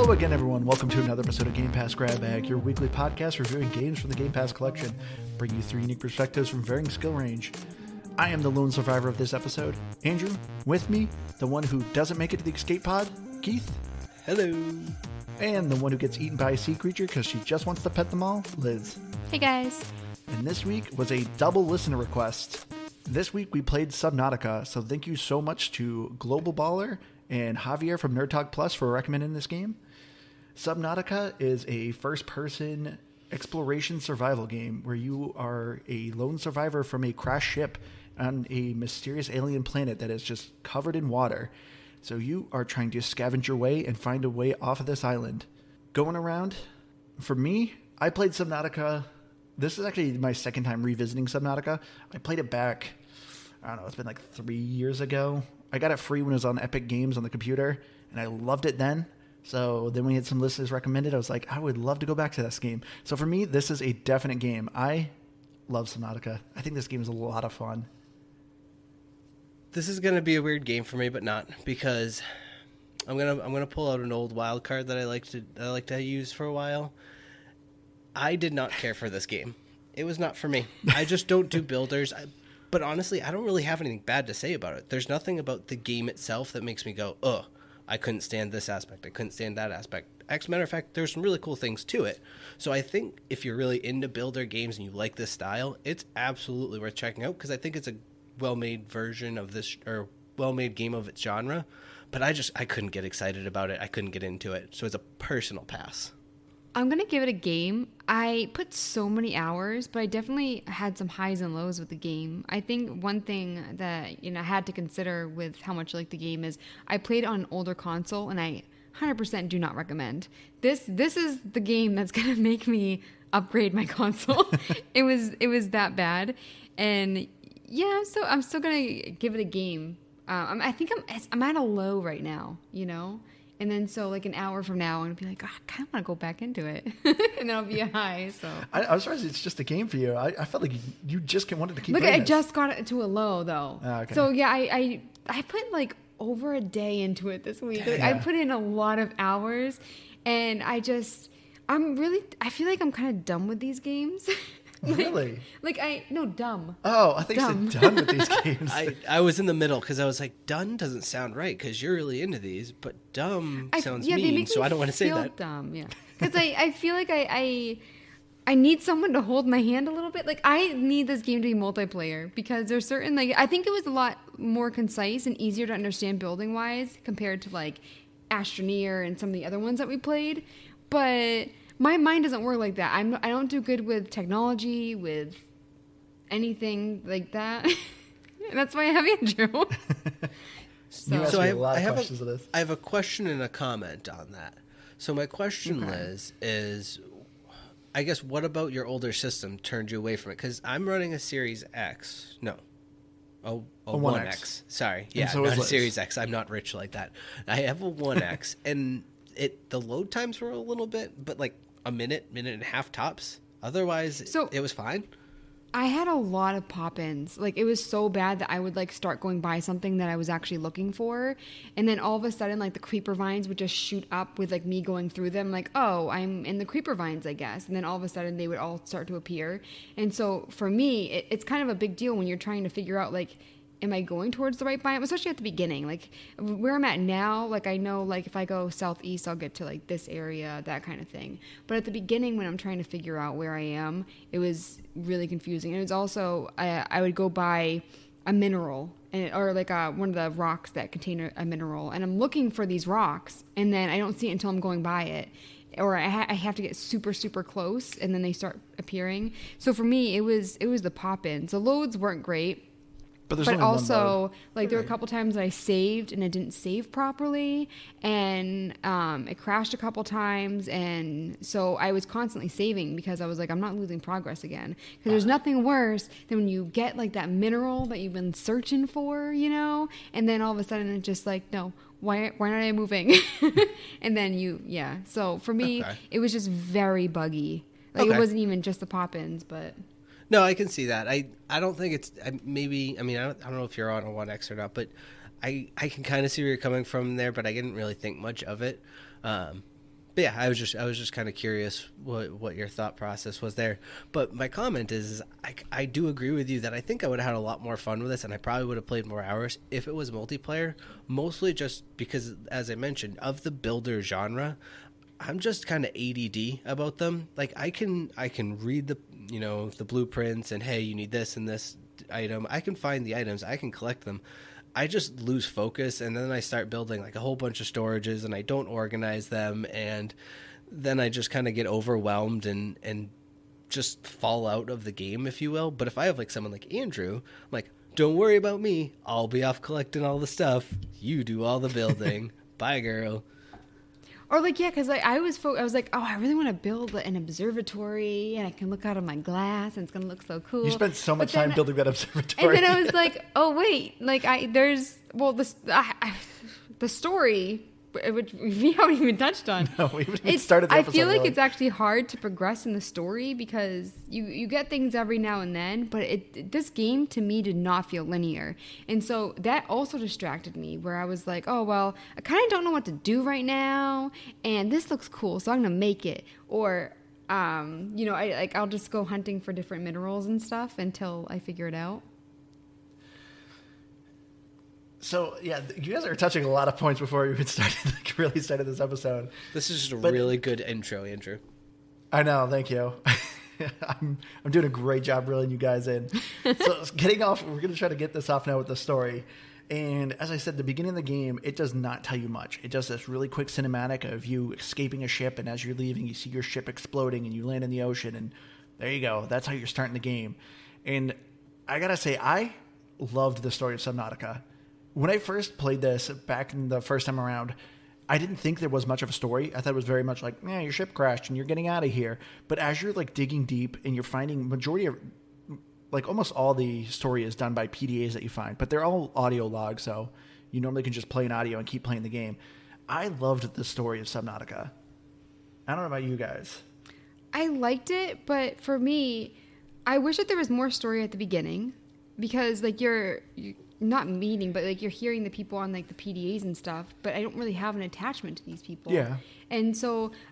Hello again, everyone. Welcome to another episode of Game Pass Grab Bag, your weekly podcast reviewing games from the Game Pass collection, bringing you three unique perspectives from varying skill range. I am the lone survivor of this episode, Andrew. With me, the one who doesn't make it to the escape pod, Keith. Hello. And the one who gets eaten by a sea creature because she just wants to pet them all, Liz. Hey guys. And this week was a double listener request. This week we played Subnautica, so thank you so much to Global Baller and Javier from Nerd Talk Plus for recommending this game. Subnautica is a first-person exploration survival game where you are a lone survivor from a crashed ship on a mysterious alien planet that is just covered in water. So you are trying to scavenge your way and find a way off of this island. Going around, for me, I played Subnautica. This is actually my second time revisiting Subnautica. I played it back, I don't know, it's been like 3 years ago. I got it free when it was on Epic Games on the computer, and I loved it then. So then we had some listeners recommended. I was like, I would love to go back to this game. So for me, this is a definite game. I love Subnautica. I think this game is a lot of fun. This is gonna be a weird game for me, but not, because I'm gonna pull out an old wild card that I like to use for a while. I did not care for this game. It was not for me. I just don't do builders. But honestly, I don't really have anything bad to say about it. There's nothing about the game itself that makes me go, ugh, I couldn't stand this aspect. I couldn't stand that aspect. As a matter of fact, there's some really cool things to it. So I think if you're really into builder games and you like this style, it's absolutely worth checking out, because I think it's a well-made version of this, or well-made game of its genre. But I couldn't get excited about it. I couldn't get into it. So it's a personal pass. I'm going to give it a game. I put so many hours, but I definitely had some highs and lows with the game. I think one thing that, I had to consider with how much I like the game is I played on an older console, and I 100% do not recommend. This is the game that's going to make me upgrade my console. It was that bad. And yeah, I'm still going to give it a game. I think I'm at a low right now, And then so like an hour from now, I'm going to be like, oh, I kind of want to go back into it. And then I'll be a high. So I was surprised it's just a game for you. I felt like you just wanted to keep Look, playing I just got it to a low, though. Oh, okay. So yeah, I put like over a day into it this week. Like, yeah. I put in a lot of hours. And I feel like I'm kind of done with these games. Really? Dumb. Oh, I think you said done with these games. I was in the middle, because I was like, done doesn't sound right, because you're really into these, but dumb sounds mean, so I don't want to say that. Dumb, yeah. Because I feel like I need someone to hold my hand a little bit. Like, I need this game to be multiplayer, because there's certain, like, I think it was a lot more concise and easier to understand building-wise compared to, like, Astroneer and some of the other ones that we played, but my mind doesn't work like that. I don't do good with technology, with anything like that. And that's why I have Andrew. So I have a question and a comment on that. So my question, okay, Liz, is, I guess, what about your older system turned you away from it? Because I'm running a Series X. No. A 1X. Sorry. Yeah, so not a Series X. I'm not rich like that. I have a 1X, and the load times were a little bit, but like a minute and a half tops. Otherwise, it was fine. I had a lot of pop-ins. Like, it was so bad that I would like start going by something that I was actually looking for, and then all of a sudden, like, the creeper vines would just shoot up with like me going through them. Like, oh, I'm in the creeper vines, I guess. And then all of a sudden, they would all start to appear. And so for me, it's kind of a big deal when you're trying to figure out, like, am I going towards the right biome? Especially at the beginning. Like, where I'm at now, like, I know, like, if I go southeast, I'll get to, like, this area, that kind of thing. But at the beginning, when I'm trying to figure out where I am, it was really confusing. And it was also, I would go by a mineral, or, like, one of the rocks that contain a mineral. And I'm looking for these rocks, and then I don't see it until I'm going by it. Or I have to get super, super close, and then they start appearing. So for me, it was the pop-ins. The loads weren't great. But also, like, there were a couple times that I saved and it didn't save properly, and it crashed a couple times, and so I was constantly saving because I was like, I'm not losing progress again. Because there's nothing worse than when you get, like, that mineral that you've been searching for, and then all of a sudden it's just like, no, why aren't I moving? And then so for me, It was just very buggy. Like, It wasn't even just the pop-ins, but... No, I can see that. I don't think it's maybe. I mean, I don't know if you're on a 1X or not, but I can kind of see where you're coming from there. But I didn't really think much of it. But yeah, I was just kind of curious what your thought process was there. But my comment is I do agree with you that I think I would have had a lot more fun with this, and I probably would have played more hours if it was multiplayer. Mostly just because, as I mentioned, of the builder genre, I'm just kind of ADD about them. Like I can read the blueprints and hey, you need this and this item. I can find the items. I can collect them. I just lose focus, and then I start building like a whole bunch of storages, and I don't organize them, and then I just kind of get overwhelmed and just fall out of the game, if you will. But if I have like someone like Andrew, I'm like, don't worry about me. I'll be off collecting all the stuff. You do all the building. Bye, girl. Or like, yeah, because like I was like, oh, I really want to build an observatory, and I can look out of my glass, and it's gonna look so cool. You spent so much time building that observatory. And then I was like, oh wait, like the story, which we haven't even touched on. No, we haven't even started the episode. I feel like really. it's actually hard to progress in the story because you get things every now and then, but this game to me did not feel linear. And so that also distracted me, where I was like, oh, well, I kind of don't know what to do right now, and this looks cool, so I'm going to make it. Or, I'll just go hunting for different minerals and stuff until I figure it out. So, yeah, you guys are touching a lot of points before we even really started this episode. This is just a really good intro, Andrew. I know, thank you. I'm doing a great job reeling you guys in. So getting off, we're going to try to get this off now with the story. And as I said, the beginning of the game, it does not tell you much. It does this really quick cinematic of you escaping a ship, and as you're leaving, you see your ship exploding, and you land in the ocean, and there you go. That's how you're starting the game. And I got to say, I loved the story of Subnautica. When I first played this back in the first time around, I didn't think there was much of a story. I thought it was very much like, your ship crashed and you're getting out of here. But as you're like digging deep and you're finding majority of, like almost all the story is done by PDAs that you find, but they're all audio logs, so you normally can just play an audio and keep playing the game. I loved the story of Subnautica. I don't know about you guys. I liked it, but for me, I wish that there was more story at the beginning, because like you're not meeting, but like you're hearing the people on like the PDAs and stuff, but I don't really have an attachment to these people. Yeah. And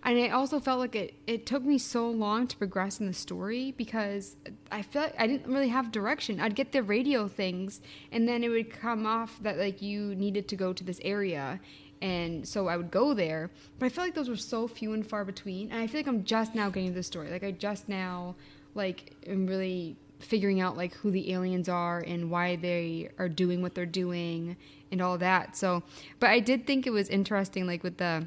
I also felt like it took me so long to progress in the story because I felt like I didn't really have direction. I'd get the radio things, and then it would come off that like you needed to go to this area, and so I would go there. But I feel like those were so few and far between, and I feel like I'm just now getting to the story. Like I just now like am really figuring out like who the aliens are and why they are doing what they're doing and all that. So, but I did think it was interesting, like with the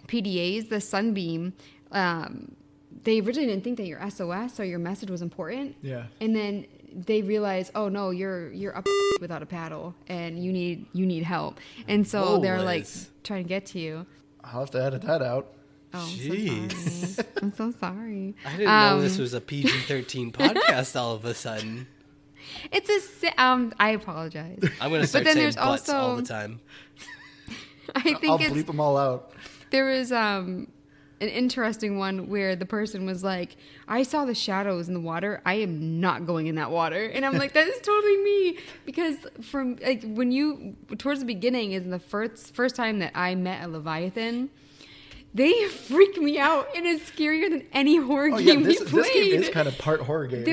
PDAs, the Sunbeam, they originally didn't think that your SOS or your message was important. Yeah. And then they realize, oh no, you're up without a paddle and you need help. And so they're like trying to get to you. I'll have to edit that out. Oh, Jeez. I'm so sorry. I didn't know this was a PG-13 podcast all of a sudden. It's I apologize. I'm going to start saying butts all the time. I think I'll bleep them all out. There was an interesting one where the person was like, I saw the shadows in the water. I am not going in that water. And I'm like, that is totally me. Because from like towards the beginning is the first time that I met a Leviathan, they freak me out, and it's scarier than any horror game we played. This game is kind of part horror game.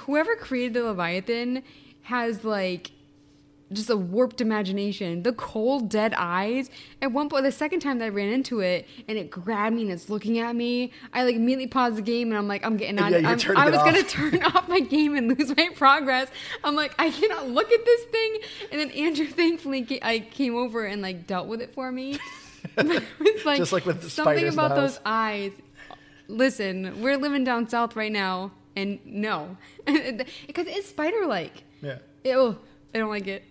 Whoever created the Leviathan has like just a warped imagination. The cold, dead eyes. At one point, the second time that I ran into it, and it grabbed me and it's looking at me, I like immediately paused the game, and I'm like, I'm getting out. I was gonna turn off my game and lose my progress. I'm like, I cannot look at this thing. And then Andrew thankfully came over and like dealt with it for me. It's like, just like with the something spiders about in the house. those eyes. Listen, we're living down south right now, and no, because it's spider-like. Yeah. I don't like it.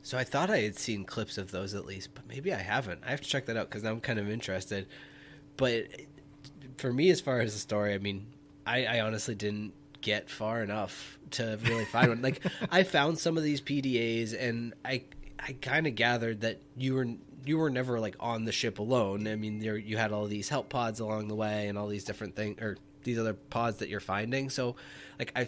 So I thought I had seen clips of those at least, but maybe I haven't. I have to check that out because I'm kind of interested. But for me, as far as the story, I mean, I honestly didn't get far enough to really find one. Like, I found some of these PDAs, and I kind of gathered that you were never like on the ship alone. I mean, you had all these help pods along the way and all these different things, or these other pods that you're finding. So like I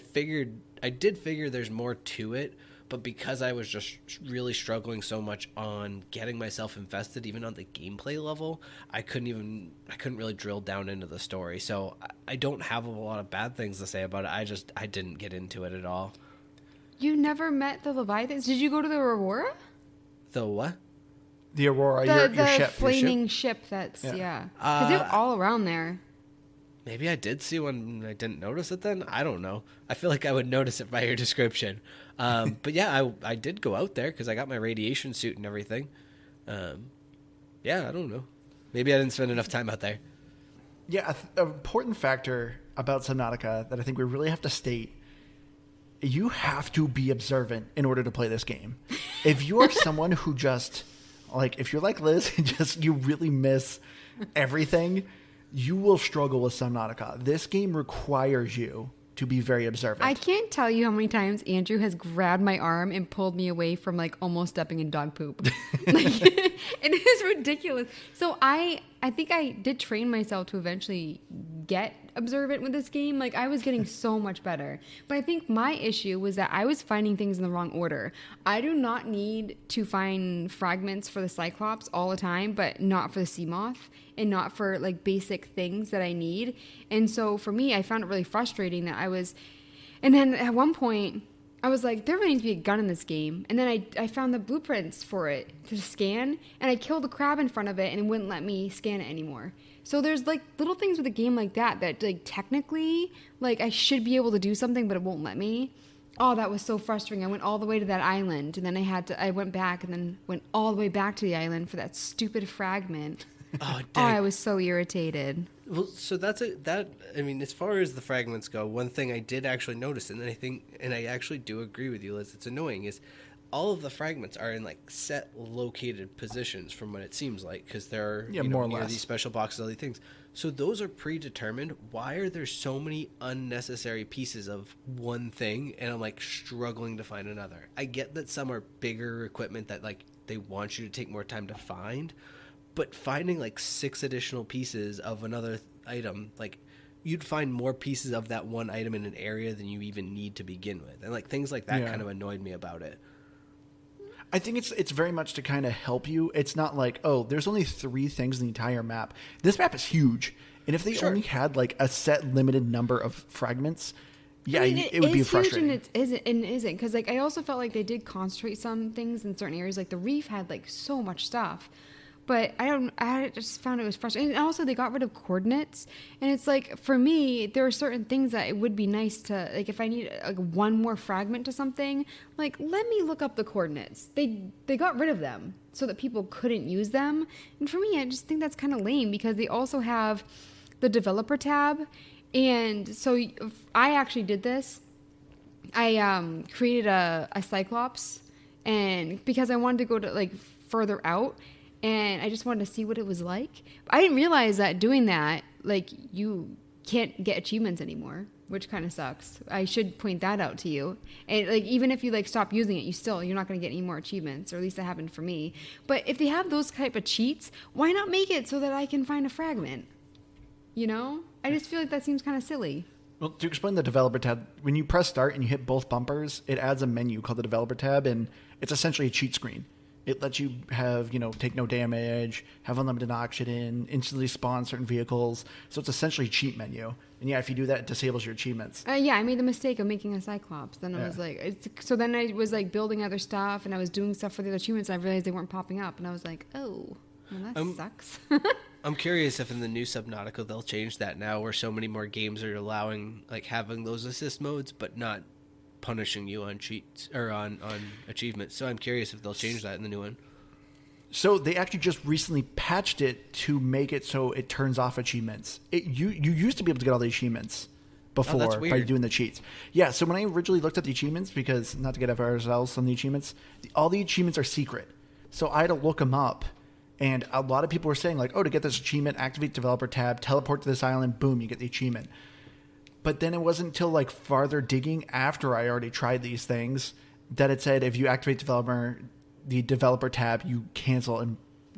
did figure there's more to it, but because I was just really struggling so much on getting myself invested, even on the gameplay level, I couldn't really drill down into the story. So I don't have a lot of bad things to say about it. I didn't get into it at all. You never met the Leviathans? Did you go to the Aurora? The what? The Aurora, your ship. Flaming ship that's, yeah. Because they're all around there. Maybe I did see one and I didn't notice it then. I don't know. I feel like I would notice it by your description. But yeah, I did go out there because I got my radiation suit and everything. Yeah, I don't know. Maybe I didn't spend enough time out there. Yeah, an important factor about Subnautica that I think we really have to state, you have to be observant in order to play this game. If you are someone who just, like, if you're like Liz and just you really miss everything, you will struggle with Subnautica. This game requires you to be very observant. I can't tell you how many times Andrew has grabbed my arm and pulled me away from like almost stepping in dog poop. Like, it is ridiculous. So I think I did train myself to eventually get observant with this game. Like I was getting so much better. But I think my issue was that I was finding things in the wrong order. I do not need to find fragments for the Cyclops all the time, but not for the sea moth and not for like basic things that I need. And so for me, I found it really frustrating that and then at one point I was like, there really needs to be a gun in this game. And then I found the blueprints for it to scan, and I killed a crab in front of it, and it wouldn't let me scan it anymore. So there's like little things with a game like that like technically, like I should be able to do something, but it won't let me. Oh, that was so frustrating. I went all the way to that island, and then I went back and then went all the way back to the island for that stupid fragment. Oh, I was so irritated. Well, so I mean, as far as the fragments go, one thing I did actually notice, and I actually do agree with you, Liz, it's annoying, is all of the fragments are in like set located positions from what it seems like, because they're more or near less these special boxes, all these things. So those are predetermined. Why are there so many unnecessary pieces of one thing, and I'm like struggling to find another? I get that some are bigger equipment that like they want you to take more time to find. But finding like 6 additional pieces of another item, like you'd find more pieces of that one item in an area than you even need to begin with. And like things like that kind of annoyed me about it. I think it's very much to kind of help you. It's not like, oh, there's only 3 things in the entire map. This map is huge. And if they only had like a set limited number of fragments, it would be frustrating. Huge and it isn't. Because like I also felt like they did concentrate some things in certain areas. Like the reef had like so much stuff. But I just found it was frustrating. And also, they got rid of coordinates. And it's like, for me, there are certain things that it would be nice to, like, if I need like one more fragment to something, like, let me look up the coordinates. They got rid of them so that people couldn't use them. And for me, I just think that's kind of lame because they also have the developer tab. And so I actually did this. I created a Cyclops, and because I wanted to go to, like, further out, and I just wanted to see what it was like. I didn't realize that doing that, like, you can't get achievements anymore, which kind of sucks. I should point that out to you. And like, even if you like stop using it, you're not going to get any more achievements, or at least that happened for me. But if they have those type of cheats, why not make it so that I can find a fragment? You know? I just feel like that seems kind of silly. Well, to explain the developer tab, when you press start and you hit both bumpers, it adds a menu called the developer tab, and it's essentially a cheat screen. It lets you have, take no damage, have unlimited oxygen, instantly spawn certain vehicles. So it's essentially a cheat menu. And yeah, if you do that, it disables your achievements. Yeah, I made the mistake of making a Cyclops. Then I was like, so then I was like building other stuff, and I was doing stuff for the other achievements, and I realized they weren't popping up. And I was like, oh, well, that sucks. I'm curious if in the new Subnautica they'll change that now, where so many more games are allowing, like, having those assist modes, but not punishing you on cheats or on achievements. So I'm curious if they'll change that in the new one. So they actually just recently patched it to make it so it turns off achievements. You used to be able to get all the achievements before by doing the cheats. Yeah, so when I originally looked at the achievements, because not to get ourselves on the achievements, all the achievements are secret. So I had to look them up, and a lot of people were saying like, oh, to get this achievement, activate developer tab, teleport to this island, boom, you get the achievement. But then it wasn't until like farther digging after I already tried these things that it said if you activate the developer tab, you cancel and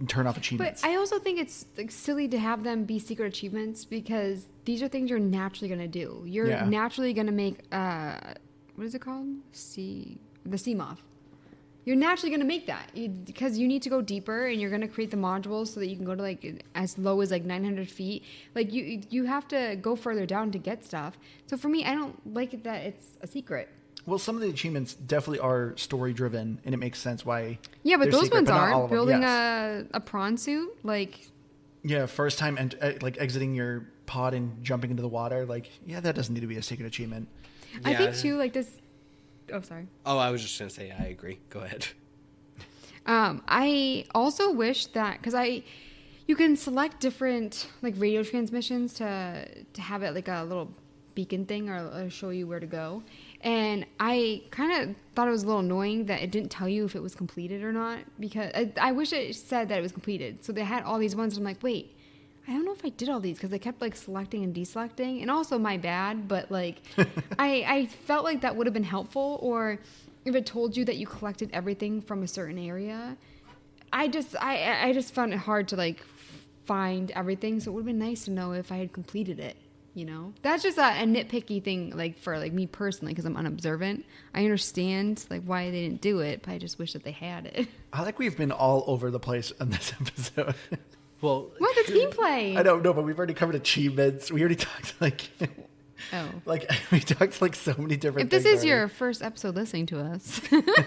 turn off achievements. But I also think it's like silly to have them be secret achievements because these are things you're naturally going to do. You're naturally going to make what is it called? The sea moth. You're naturally going to make that because you need to go deeper and you're going to create the modules so that you can go to like as low as like 900 feet. Like you have to go further down to get stuff. So for me, I don't like it that it's a secret. Well, some of the achievements definitely are story driven, and it makes sense why. Yeah, but those secret, ones but aren't. Building yes. a prawn suit, like. Yeah, first time and like exiting your pod and jumping into the water, like that doesn't need to be a secret achievement. Yeah. I think too, like this. Oh, sorry. Oh, I was just gonna say I agree. Go ahead. I also wish that because you can select different like radio transmissions to have it like a little beacon thing or show you where to go. And I kind of thought it was a little annoying that it didn't tell you if it was completed or not because I wish it said that it was completed. So they had all these ones and I'm like, wait, I don't know if I did all these because I kept like selecting and deselecting and also my bad. But like I felt like that would have been helpful or if it told you that you collected everything from a certain area. I just found it hard to like find everything. So it would have been nice to know if I had completed it. You know, that's just a nitpicky thing, like for like me personally, because I'm unobservant. I understand like why they didn't do it, but I just wish that they had it. I like we've been all over the place on this episode. Well, what the gameplay? I don't know, but we've already covered achievements. We already talked like, like we talked like so many different. If this things is your first episode listening to us,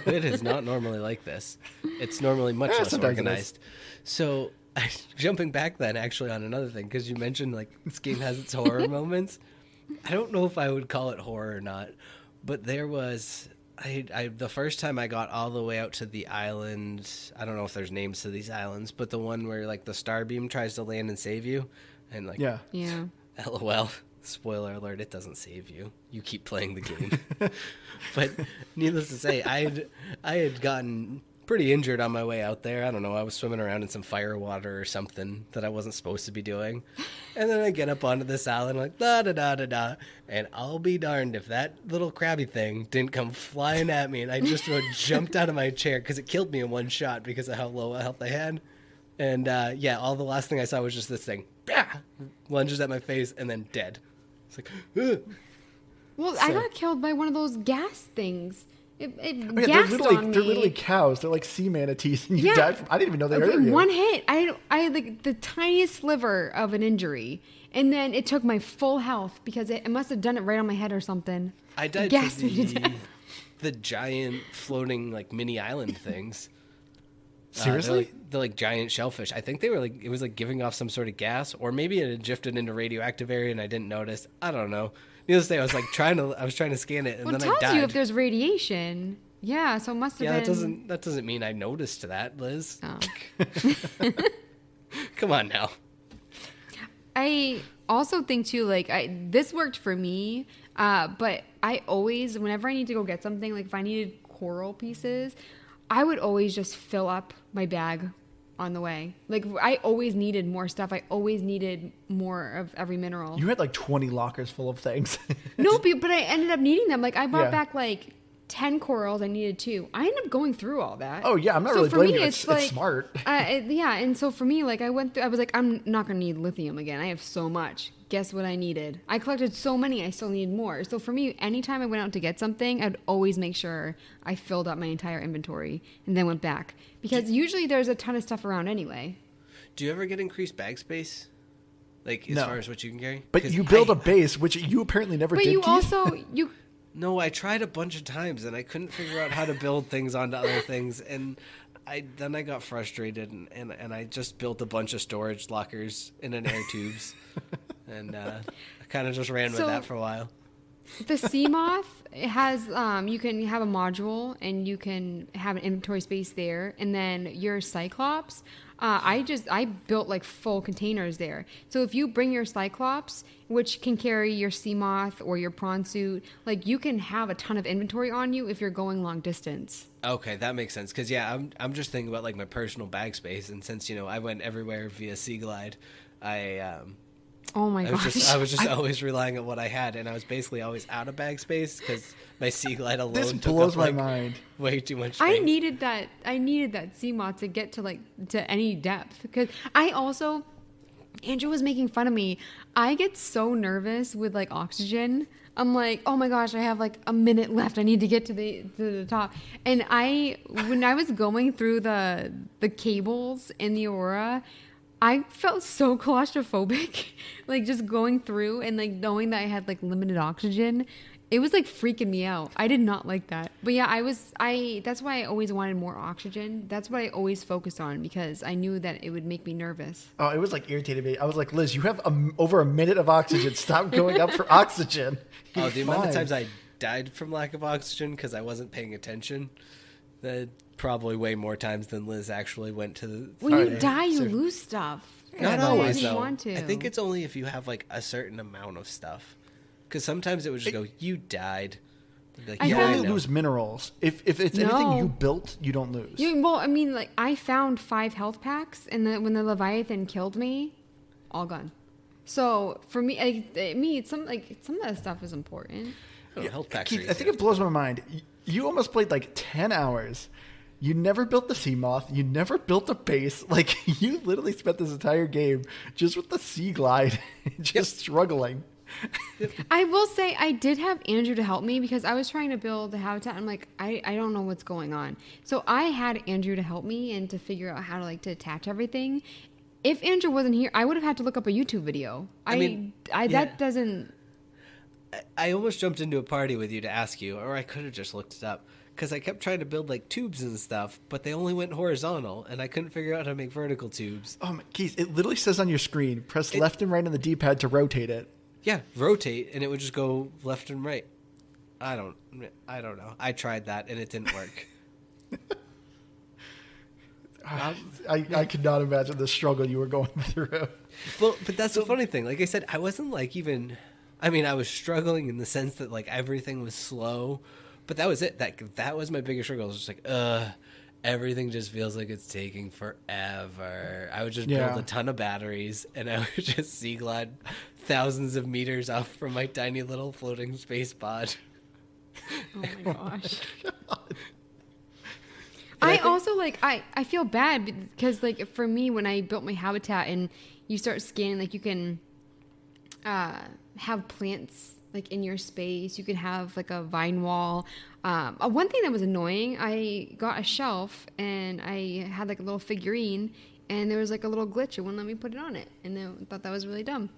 it is not normally like this. It's normally much less organized. So. Jumping back then, actually, on another thing, because you mentioned, like, this game has its horror moments. I don't know if I would call it horror or not, but there was... the first time I got all the way out to the island, I don't know if there's names to these islands, but the one where, like, the starbeam tries to land and save you, and, like... Yeah. LOL. Spoiler alert, it doesn't save you. You keep playing the game. But, needless to say, I had gotten... pretty injured on my way out there. I don't know. I was swimming around in some fire water or something that I wasn't supposed to be doing. And then I get up onto this island like da-da-da-da-da. And I'll be darned if that little crabby thing didn't come flying at me. And I just jumped out of my chair because it killed me in one shot because of how low a health I had. And all the last thing I saw was just this thing. Bah! Lunges at my face and then dead. It's like, ugh. Well, I got killed by one of those gas things. It gassed on me. They're literally cows. They're like sea manatees. And you died from, I didn't even know they hurt you. One hit. I had like the tiniest sliver of an injury. And then it took my full health because it must have done it right on my head or something. I died to the giant floating like mini island things. Seriously? They're like giant shellfish. I think they were like, it was like giving off some sort of gas or maybe it had drifted into radioactive area and I didn't notice. I don't know. Needless to say, I was like trying to scan it, and then I died. It tells you if there's radiation. Yeah, so it must have been. That doesn't mean I noticed that, Liz. Oh. Come on now. I also think too, like this worked for me, but I always, whenever I need to go get something, like if I needed coral pieces, I would always just fill up my bag on the way. Like I always needed more stuff. I always needed more of every mineral. You had like 20 lockers full of things. No, but I ended up needing them. Like I bought back like 10 corals. I needed 2. I ended up going through all that. Oh yeah, I'm not really blaming you. It's like, smart. And so for me, like I went through. I was like, I'm not gonna need lithium again. I have so much. Guess what I needed? I collected so many. I still need more. So for me, anytime I went out to get something, I'd always make sure I filled up my entire inventory and then went back because usually there's a ton of stuff around anyway. Do you ever get increased bag space? Like as far as what you can carry? But you build a base, which you apparently never did. But you also No, I tried a bunch of times and I couldn't figure out how to build things onto other things and I got frustrated and I just built a bunch of storage lockers in an air tubes and I kind of just ran with that for a while. The sea moth has you can have a module and you can have an inventory space there, and then your Cyclops. I built like full containers there. So if you bring your Cyclops, which can carry your sea moth or your prawn suit, like you can have a ton of inventory on you if you're going long distance. Okay, that makes sense. Because I'm just thinking about like my personal bag space, and since I went everywhere via Sea Glide, I Oh my gosh. I was just always relying on what I had, and I was basically always out of bag space because my Sea Glide alone This took blows up my like mind. way too much I space. needed that sea mod to get to any depth, because I also, Andrew was making fun of me. I get so nervous with like oxygen. I'm like, oh my gosh, I have like a minute left. I need to get to the top. And when I was going through the cables in the Aurora, I felt so claustrophobic, like just going through and like knowing that I had like limited oxygen. It was like freaking me out. I did not like that. But yeah, that's why I always wanted more oxygen. That's what I always focused on, because I knew that it would make me nervous. Oh, it was like irritated me. I was like, Liz, you have over a minute of oxygen. Stop going up for oxygen. Oh, the amount of times I died from lack of oxygen because I wasn't paying attention. That probably way more times than Liz actually went to the. When you die, you lose stuff. Not That's why I always, didn't though. want to. I think it's only if you have like a certain amount of stuff. Because sometimes it would just go, you died. Like, You I only know. lose minerals. If it's anything No. you built, you don't lose. Well, I mean, like I found 5 health packs, and then when the Leviathan killed me, all gone. So for me, some of that stuff is important. Oh, health packs Keith, are I think it blows my mind. You almost played like 10 hours. You never built the sea moth. You never built a base. Like, you literally spent this entire game just with the sea glide, just struggling. I will say I did have Andrew to help me, because I was trying to build the habitat. I'm like, I don't know what's going on. So I had Andrew to help me and to figure out how to attach everything. If Andrew wasn't here, I would have had to look up a YouTube video. That doesn't. I almost jumped into a party with you to ask you, or I could have just looked it up. Because I kept trying to build like tubes and stuff, but they only went horizontal, and I couldn't figure out how to make vertical tubes. Keith, it literally says on your screen, press left and right on the D-pad to rotate it. Yeah, rotate, and it would just go left and right. I don't know. I tried that, and it didn't work. I could not imagine the struggle you were going through. Well, but that's the funny thing. Like I said, I wasn't like even... I mean, I was struggling in the sense that like everything was slow, but that was it. That was my biggest struggle. I was just like, everything just feels like it's taking forever. I would just build a ton of batteries, and I would just sea glide thousands of meters off from my tiny little floating space pod. Oh my gosh. I also I feel bad because like for me, when I built my habitat and you start scanning, like you can have plants like in your space. You can have like a vine wall. One thing that was annoying, I got a shelf and I had like a little figurine, and there was like a little glitch. It wouldn't let me put it on it, and I thought that was really dumb.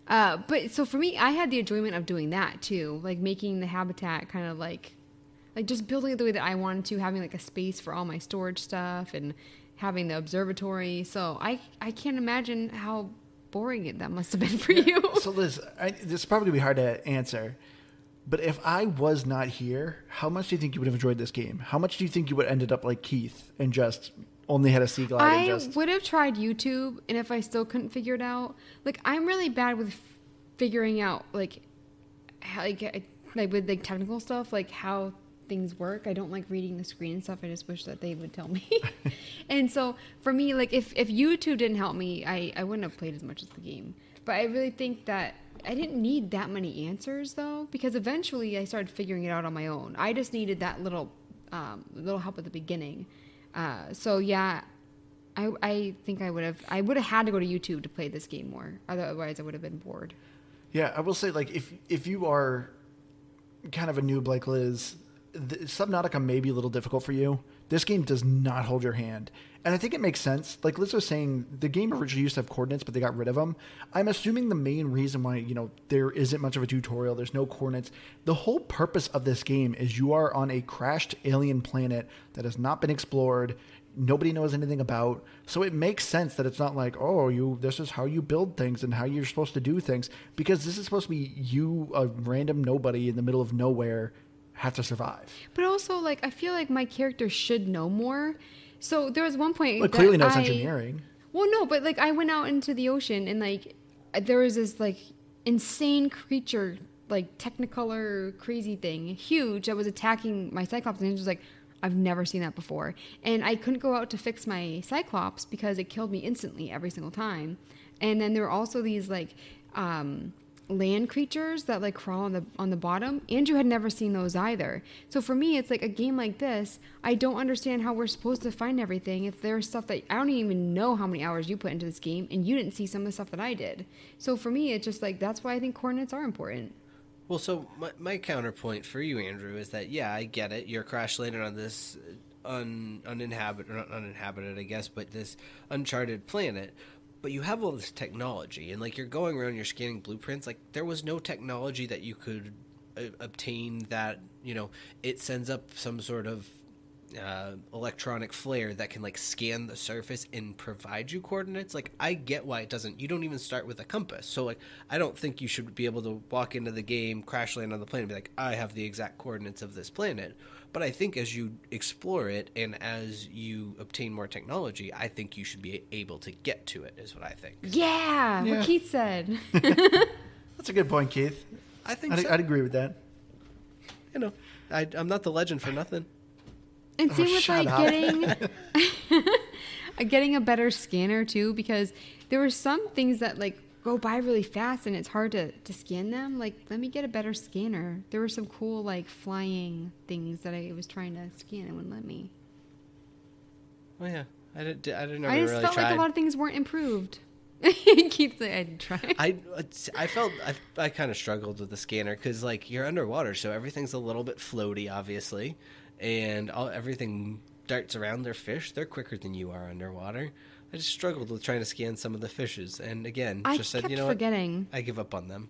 But so for me, I had the enjoyment of doing that too, like making the habitat kind of like just building it the way that I wanted to, having like a space for all my storage stuff and having the observatory. So I can't imagine how boring that must have been for you. So Liz, this is probably going to be hard to answer, but if I was not here, how much do you think you would have enjoyed this game? How much do you think you would have ended up like Keith and just only had a sea glide? I would have tried YouTube, and if I still couldn't figure it out, like I'm really bad with figuring out like how, like with like technical stuff, like how things work. I don't like reading the screen and stuff. I just wish that they would tell me. And so for me, like if YouTube didn't help me, I wouldn't have played as much as the game. But I really think that I didn't need that many answers though, because eventually I started figuring it out on my own. I just needed that little help at the beginning. So yeah, I think I would have had to go to YouTube to play this game more. Otherwise I would have been bored. Yeah, I will say, like, if you are kind of a noob like Liz, Subnautica may be a little difficult for you. This game does not hold your hand. And I think it makes sense. Like Liz was saying, the game originally used to have coordinates, but they got rid of them. I'm assuming the main reason why, there isn't much of a tutorial, there's no coordinates. The whole purpose of this game is you are on a crashed alien planet that has not been explored. Nobody knows anything about. So it makes sense that it's not like, this is how you build things and how you're supposed to do things. Because this is supposed to be you, a random nobody in the middle of nowhere, have to survive. But also, like, I feel like my character should know more. So there was one point. Well, clearly knows engineering. Well, no, but like I went out into the ocean and like there was this like insane creature, like Technicolor crazy thing, huge, that was attacking my Cyclops, and it was like, I've never seen that before. And I couldn't go out to fix my Cyclops because it killed me instantly every single time. And then there were also these like land creatures that like crawl on the bottom. Andrew had never seen those either. So for me, it's like a game like this, I don't understand how we're supposed to find everything if there's stuff that I don't even know how many hours you put into this game and you didn't see some of the stuff that I did. So for me, it's just like, that's why I think coordinates are important. Well, so my counterpoint for you, Andrew, is that, yeah, I get it. You're crash landing on this uninhabited, or not uninhabited, I guess, but this uncharted planet. But you have all this technology, and, like, you're going around, you're scanning blueprints. Like, there was no technology that you could obtain that, you know, it sends up some sort of electronic flare that can, like, scan the surface and provide you coordinates. Like, I get why it doesn't. You don't even start with a compass. So, like, I don't think you should be able to walk into the game, crash land on the planet, and be like, I have the exact coordinates of this planet. But I think as you explore it and as you obtain more technology, I think you should be able to get to it, is what I think. Yeah. What Keith said. That's a good point, Keith. I think so. I'd agree with that. You know, I'm not the legend for nothing. And same with like getting a better scanner too, because there were some things that like go by really fast and it's hard to scan them. Like, let me get a better scanner. There were some cool like flying things that I was trying to scan and wouldn't let me. Oh yeah, I didn't know. I just really felt tried. like a lot of things weren't improved. Keep saying I did try. I felt I kind of struggled with the scanner because like you're underwater, so everything's a little bit floaty, obviously, and everything darts around their fish. They're quicker than you are underwater. I just struggled with trying to scan some of the fishes, and again, just said, you know forgetting. What? I give up on them.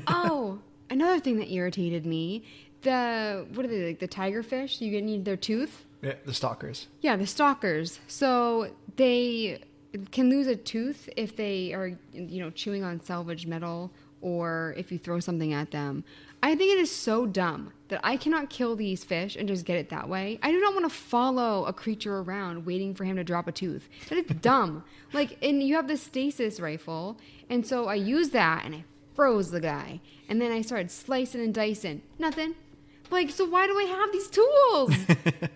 Oh, another thing that irritated me: what are they, like the tigerfish? You need their tooth. Yeah, the stalkers. Yeah, the stalkers. So they can lose a tooth if they are, chewing on salvaged metal or if you throw something at them. I think it is so dumb that I cannot kill these fish and just get it that way. I do not want to follow a creature around waiting for him to drop a tooth. That is dumb. And you have the stasis rifle, and so I used that and I froze the guy. And then I started slicing and dicing. Nothing. So why do I have these tools?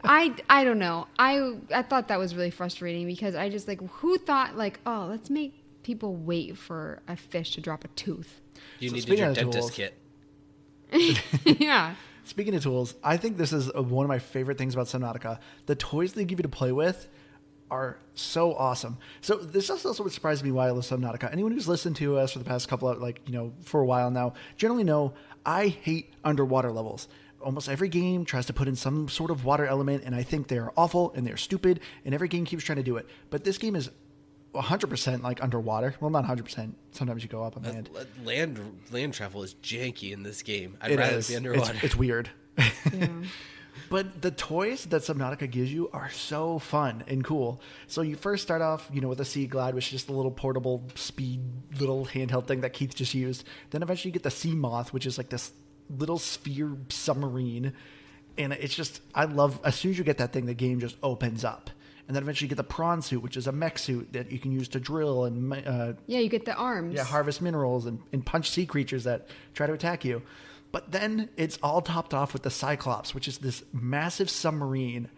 I don't know. I thought that was really frustrating because I just who thought let's make people wait for a fish to drop a tooth. You needed your dentist kit. Yeah. Speaking of tools, I think this is one of my favorite things about Subnautica. The toys they give you to play with are so awesome. So this is also what surprised me why I love Subnautica. Anyone who's listened to us for the past couple of, for a while now, generally know I hate underwater levels. Almost every game tries to put in some sort of water element, and I think they're awful and they're stupid, and every game keeps trying to do it. But this game is 100% underwater. Well, not 100%. Sometimes you go up on land. Land travel is janky in this game. I'd It rather is. be underwater. It's weird. Yeah. But the toys that Subnautica gives you are so fun and cool. So you first start off, with a Sea Glide, which is just a little portable speed little handheld thing that Keith just used. Then eventually you get the Sea Moth, which is like this little sphere submarine. And it's just, I love, as soon as you get that thing, the game just opens up. And then eventually you get the Prawn Suit, which is a mech suit that you can use to drill and you get the arms. Yeah, harvest minerals and punch sea creatures that try to attack you. But then it's all topped off with the Cyclops, which is this massive submarine.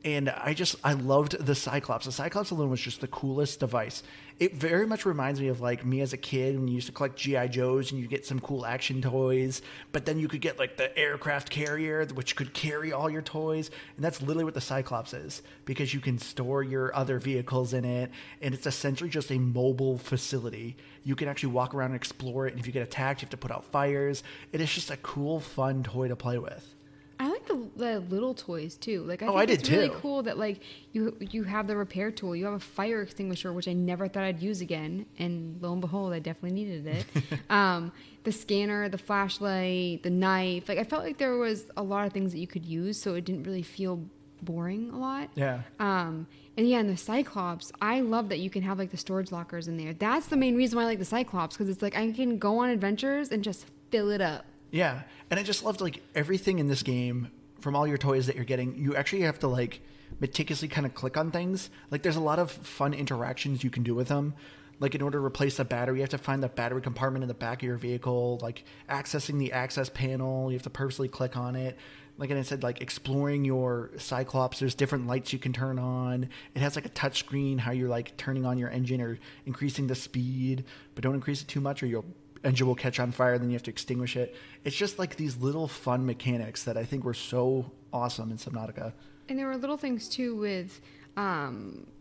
And I loved the Cyclops. The Cyclops alone was just the coolest device. It very much reminds me of me as a kid when you used to collect G.I. Joes and you get some cool action toys. But then you could get the aircraft carrier, which could carry all your toys. And that's literally what the Cyclops is, because you can store your other vehicles in it. And it's essentially just a mobile facility. You can actually walk around and explore it. And if you get attacked, you have to put out fires. It is just a cool, fun toy to play with. I like the little toys too. I think I did it's really too. cool that you have the repair tool. You have a fire extinguisher, which I never thought I'd use again, and lo and behold, I definitely needed it. The scanner, the flashlight, the knife. I felt like there was a lot of things that you could use, so it didn't really feel boring a lot. Yeah. And the Cyclops, I love that you can have the storage lockers in there. That's the main reason why I like the Cyclops, because it's I can go on adventures and just fill it up. Yeah, and I just loved everything in this game, from all your toys that you're getting. You actually have to meticulously kind of click on things. There's a lot of fun interactions you can do with them. In order to replace the battery, you have to find the battery compartment in the back of your vehicle. Accessing the access panel, you have to purposely click on it. like I said, like exploring your Cyclops. There's different lights you can turn on. It has like a touch screen, how you're like turning on your engine or increasing the speed, but don't increase it too much or your engine will catch on fire. Then you have to extinguish it. It's just like these little fun mechanics that I think were so awesome in Subnautica. And there were little things too with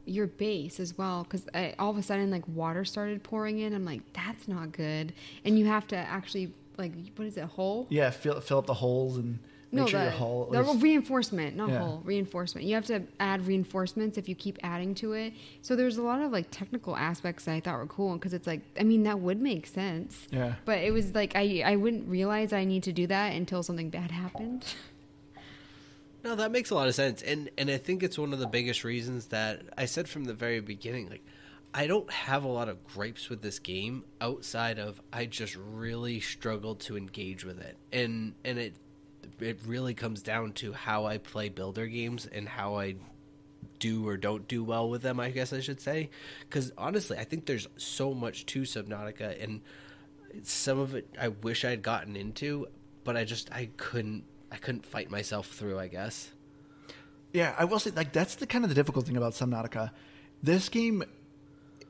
your base as well, because all of a sudden like water started pouring in. I'm like, that's not good. And you have to actually like, what is it, hole? Yeah, fill up the holes and make sure your hull. The reinforcement, not hole, reinforcement. You have to add reinforcements if you keep adding to it. So there's a lot of like technical aspects that I thought were cool, because it's like, I mean, that would make sense. Yeah. But it was like I wouldn't realize I need to do that until something bad happened. No, that makes a lot of sense. And I think it's one of the biggest reasons that I said from the very beginning, like, I don't have a lot of gripes with this game outside of I just really struggled to engage with it. And it really comes down to how I play builder games and how I do or don't do well with them, I guess I should say. Because honestly, I think there's so much to Subnautica, and some of it I wish I'd gotten into, but I couldn't fight myself through, I guess. Yeah, I will say, like, that's the kind of the difficult thing about Subnautica. This game,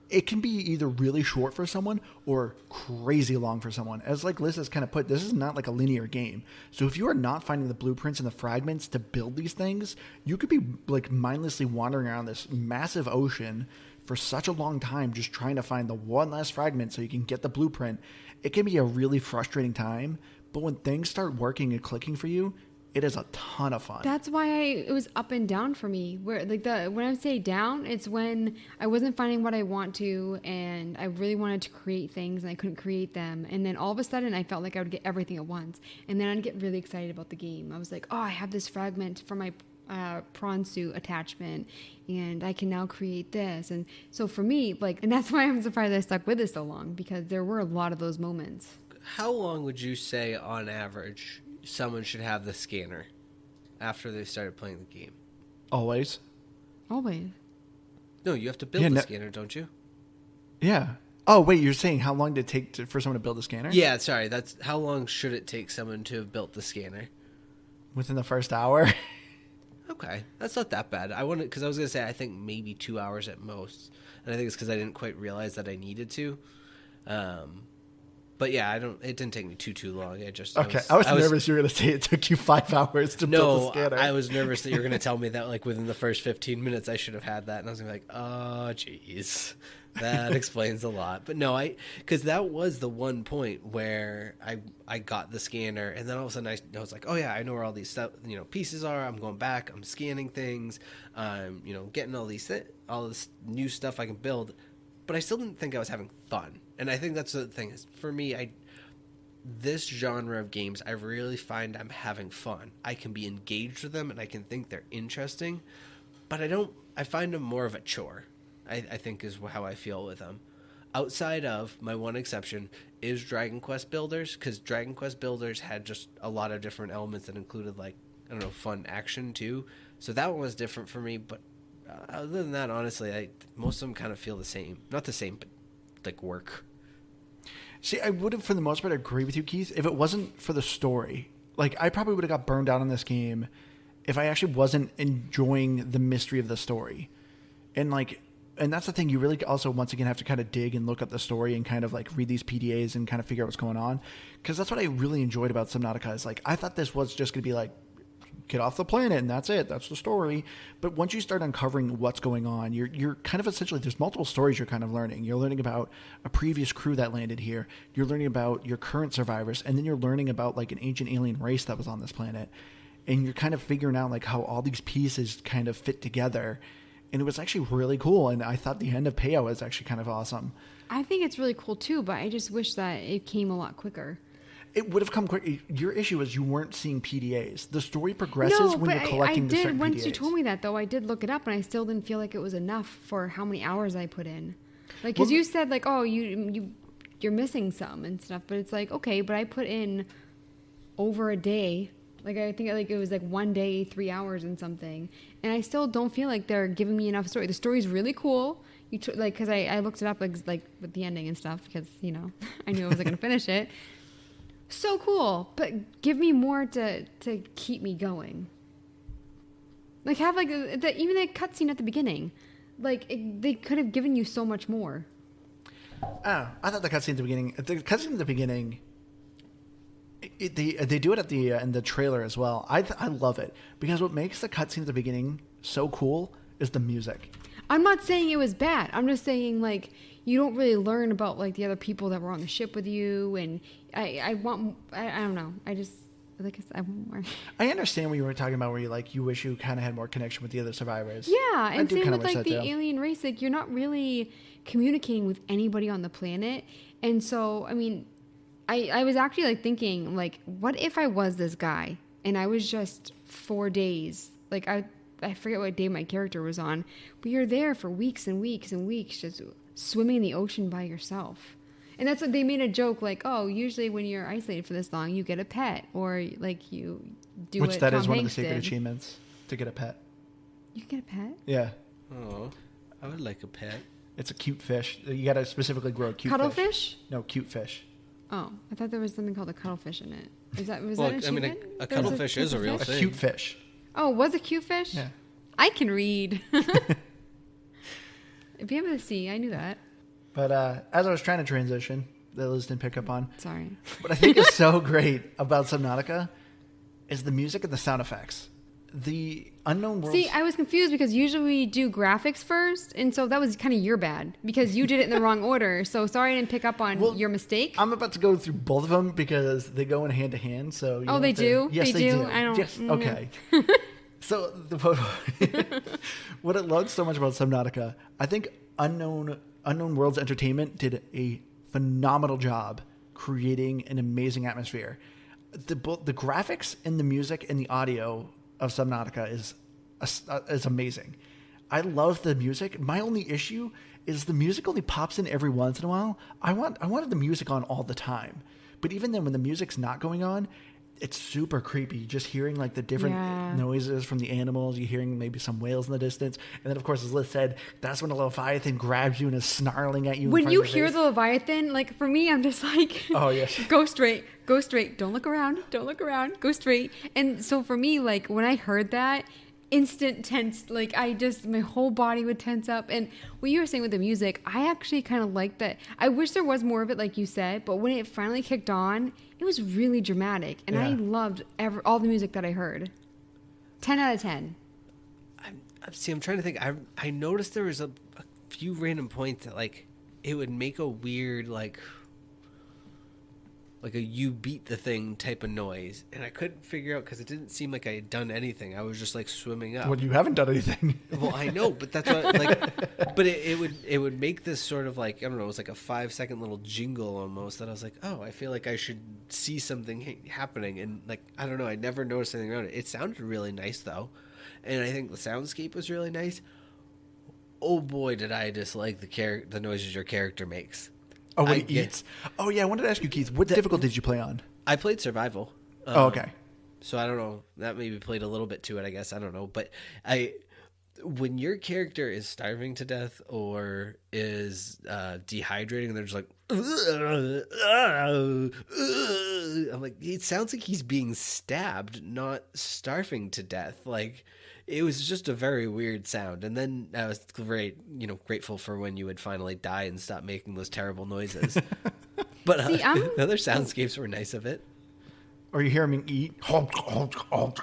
it can be either really short for someone or crazy long for someone. As like Liz has kind of put, this is not like a linear game. So if you are not finding the blueprints and the fragments to build these things, you could be like mindlessly wandering around this massive ocean for such a long time just trying to find the one last fragment so you can get the blueprint. It can be a really frustrating time, but when things start working and clicking for you, it is a ton of fun. That's why it was up and down for me. Where like when I say down, it's when I wasn't finding what I want to, and I really wanted to create things and I couldn't create them. And then all of a sudden, I felt like I would get everything at once, and then I'd get really excited about the game. I was like, oh, I have this fragment for my Prawn Suit attachment, and I can now create this. And so for me, like, and that's why I'm surprised I stuck with it so long, because there were a lot of those moments. How long would you say, on average, someone should have the scanner after they started playing the game? Always. No, you have to build the scanner, don't you? Yeah. Oh, wait, you're saying how long did it take for someone to build a scanner? Yeah, sorry. That's how long should it take someone to have built the scanner? Within the first hour? Okay, that's not that bad. Because I was gonna say I think maybe 2 hours at most, and I think it's because I didn't quite realize that I needed to. But yeah, it didn't take me too long. I was nervous you were gonna say it took you 5 hours to build the scanner. I was nervous that you were gonna tell me that like within the first 15 minutes I should have had that, and I was gonna be like, oh jeez, that explains a lot. But no, because that was the one point where I got the scanner, and then all of a sudden I was like, oh yeah, I know where all these stuff, pieces are. I'm going back, I'm scanning things, I'm getting all this new stuff I can build, but I still didn't think I was having fun. And I think that's the thing is, for me, this genre of games, I really find I'm having fun. I can be engaged with them, and I can think they're interesting, but I find them more of a chore, I think is how I feel with them. Outside of my one exception is Dragon Quest Builders, because Dragon Quest Builders had just a lot of different elements that included, like, I don't know, fun action too. So that one was different for me, but other than that, honestly, most of them kind of feel the same. Not the same, but like work. See, I would have, for the most part, agree with you, Keith, if it wasn't for the story. Like, I probably would have got burned out on this game if I actually wasn't enjoying the mystery of the story. And that's the thing, you really also, once again, have to kind of dig and look up the story and kind of, like, read these PDAs and kind of figure out what's going on. Because that's what I really enjoyed about Subnautica, is, like, I thought this was just going to be, like, get off the planet and that's it. That's the story. But once you start uncovering what's going on, you're kind of essentially, there's multiple stories you're kind of learning. You're learning about a previous crew that landed here. You're learning about your current survivors. And then you're learning about like an ancient alien race that was on this planet. And you're kind of figuring out like how all these pieces kind of fit together. And it was actually really cool. And I thought the end of Payo was actually kind of awesome. I think it's really cool too, but I just wish that it came a lot quicker. It would have come quick. Your issue is you weren't seeing PDAs. The story progresses when you're collecting the certain PDAs. Once you told me that, though, I did look it up, and I still didn't feel like it was enough for how many hours I put in. Like, because you said, like, oh, you're missing some and stuff, but it's like, okay, but I put in over a day. Like, I think like it was like 1 day, 3 hours and something, and I still don't feel like they're giving me enough story. The story's really cool. Because I looked it up like with the ending and stuff, because I knew I wasn't going to finish it. So cool, but give me more to keep me going. Like have like even that cutscene at the beginning, like they could have given you so much more. Oh, I thought the cutscene at the beginning. The cutscene at the beginning. They do it at the in the trailer as well. I love it because what makes the cutscene at the beginning so cool is the music. I'm not saying it was bad. I'm just saying like you don't really learn about like the other people that were on the ship with you, and I don't know. I just like I want more. I understand what you were talking about, where you wish you kind of had more connection with the other survivors. Yeah, and same with like the too. alien race. Like you're not really communicating with anybody on the planet, and so I mean, I was actually like thinking like, what if I was this guy and I was just 4 days? Like I forget what day my character was on, but you're there for weeks and weeks and weeks just swimming in the ocean by yourself. And that's what they made a joke like, oh, usually when you're isolated for this long, you get a pet or like you do Which what that Tom is one Hanks of the secret did. achievements, to get a pet. You can get a pet? Yeah. Oh, I would like a pet. It's a cute fish. You got to specifically grow a cute Cuttlefish? fish. No, cute fish. Oh, I thought there was something called a cuttlefish in it. Was that an Well, achievement? I mean, a There was cuttlefish is a real A thing. cute fish. Oh, was it cute fish? Yeah. I can read. Be able to see. I knew that. But as I was trying to transition, that Liz didn't pick up on. Sorry. What I think is so great about Subnautica is the music and the sound effects. The unknown worlds. See, I was confused because usually we do graphics first, and so that was kind of your bad because you did it in the wrong order. So sorry I didn't pick up on your mistake. I'm about to go through both of them because they go in hand to hand. So Oh, they do? Yes, They they do? do. I don't- Yes. no. Okay. So what I love so much about Subnautica, I think Unknown Worlds Entertainment did a phenomenal job creating an amazing atmosphere. The graphics and the music and the audio of Subnautica is amazing. I love the music. My only issue is the music only pops in every once in a while. I wanted the music on all the time, but even then, when the music's not going on, it's super creepy. Just hearing like the different noises from the animals. You hearing maybe some whales in the distance, and then of course, as Liz said, that's when a leviathan grabs you and is snarling at you. When you hear the leviathan, like for me, I'm just like, oh yes, go straight, don't look around, go straight. And so for me, like when I heard that, instant tense, like my whole body would tense up. And what you were saying with the music, I actually kind of liked that. I wish there was more of it, like you said, but when it finally kicked on, it was really dramatic, and I loved all the music that I heard. 10 out of 10. I'm trying to think. I noticed there was a few random points that like it would make a weird like a you beat the thing type of noise, and I couldn't figure out because it didn't seem like I had done anything. I was just like swimming up. Well, you haven't done anything. Well, I know, but that's what like. But it would make this sort of like, I don't know, it was like a 5-second little jingle almost that I was like, oh, I feel like I should see something happening, and like I don't know, I never noticed anything around it. It sounded really nice though, and I think the soundscape was really nice. Oh boy, did I dislike the noises your character makes. Oh, when he eats. Oh yeah, I wanted to ask you, Keith, what difficulty did you play on? I played survival. Oh, okay. So I don't know. That maybe played a little bit to it, I guess. I don't know. But when your character is starving to death or is dehydrating, and they're just like, I'm like, it sounds like he's being stabbed, not starving to death. Like, it was just a very weird sound. And then I was grateful for when you would finally die and stop making those terrible noises. But See, the other soundscapes were nice of it. Or you hear him eat. Oh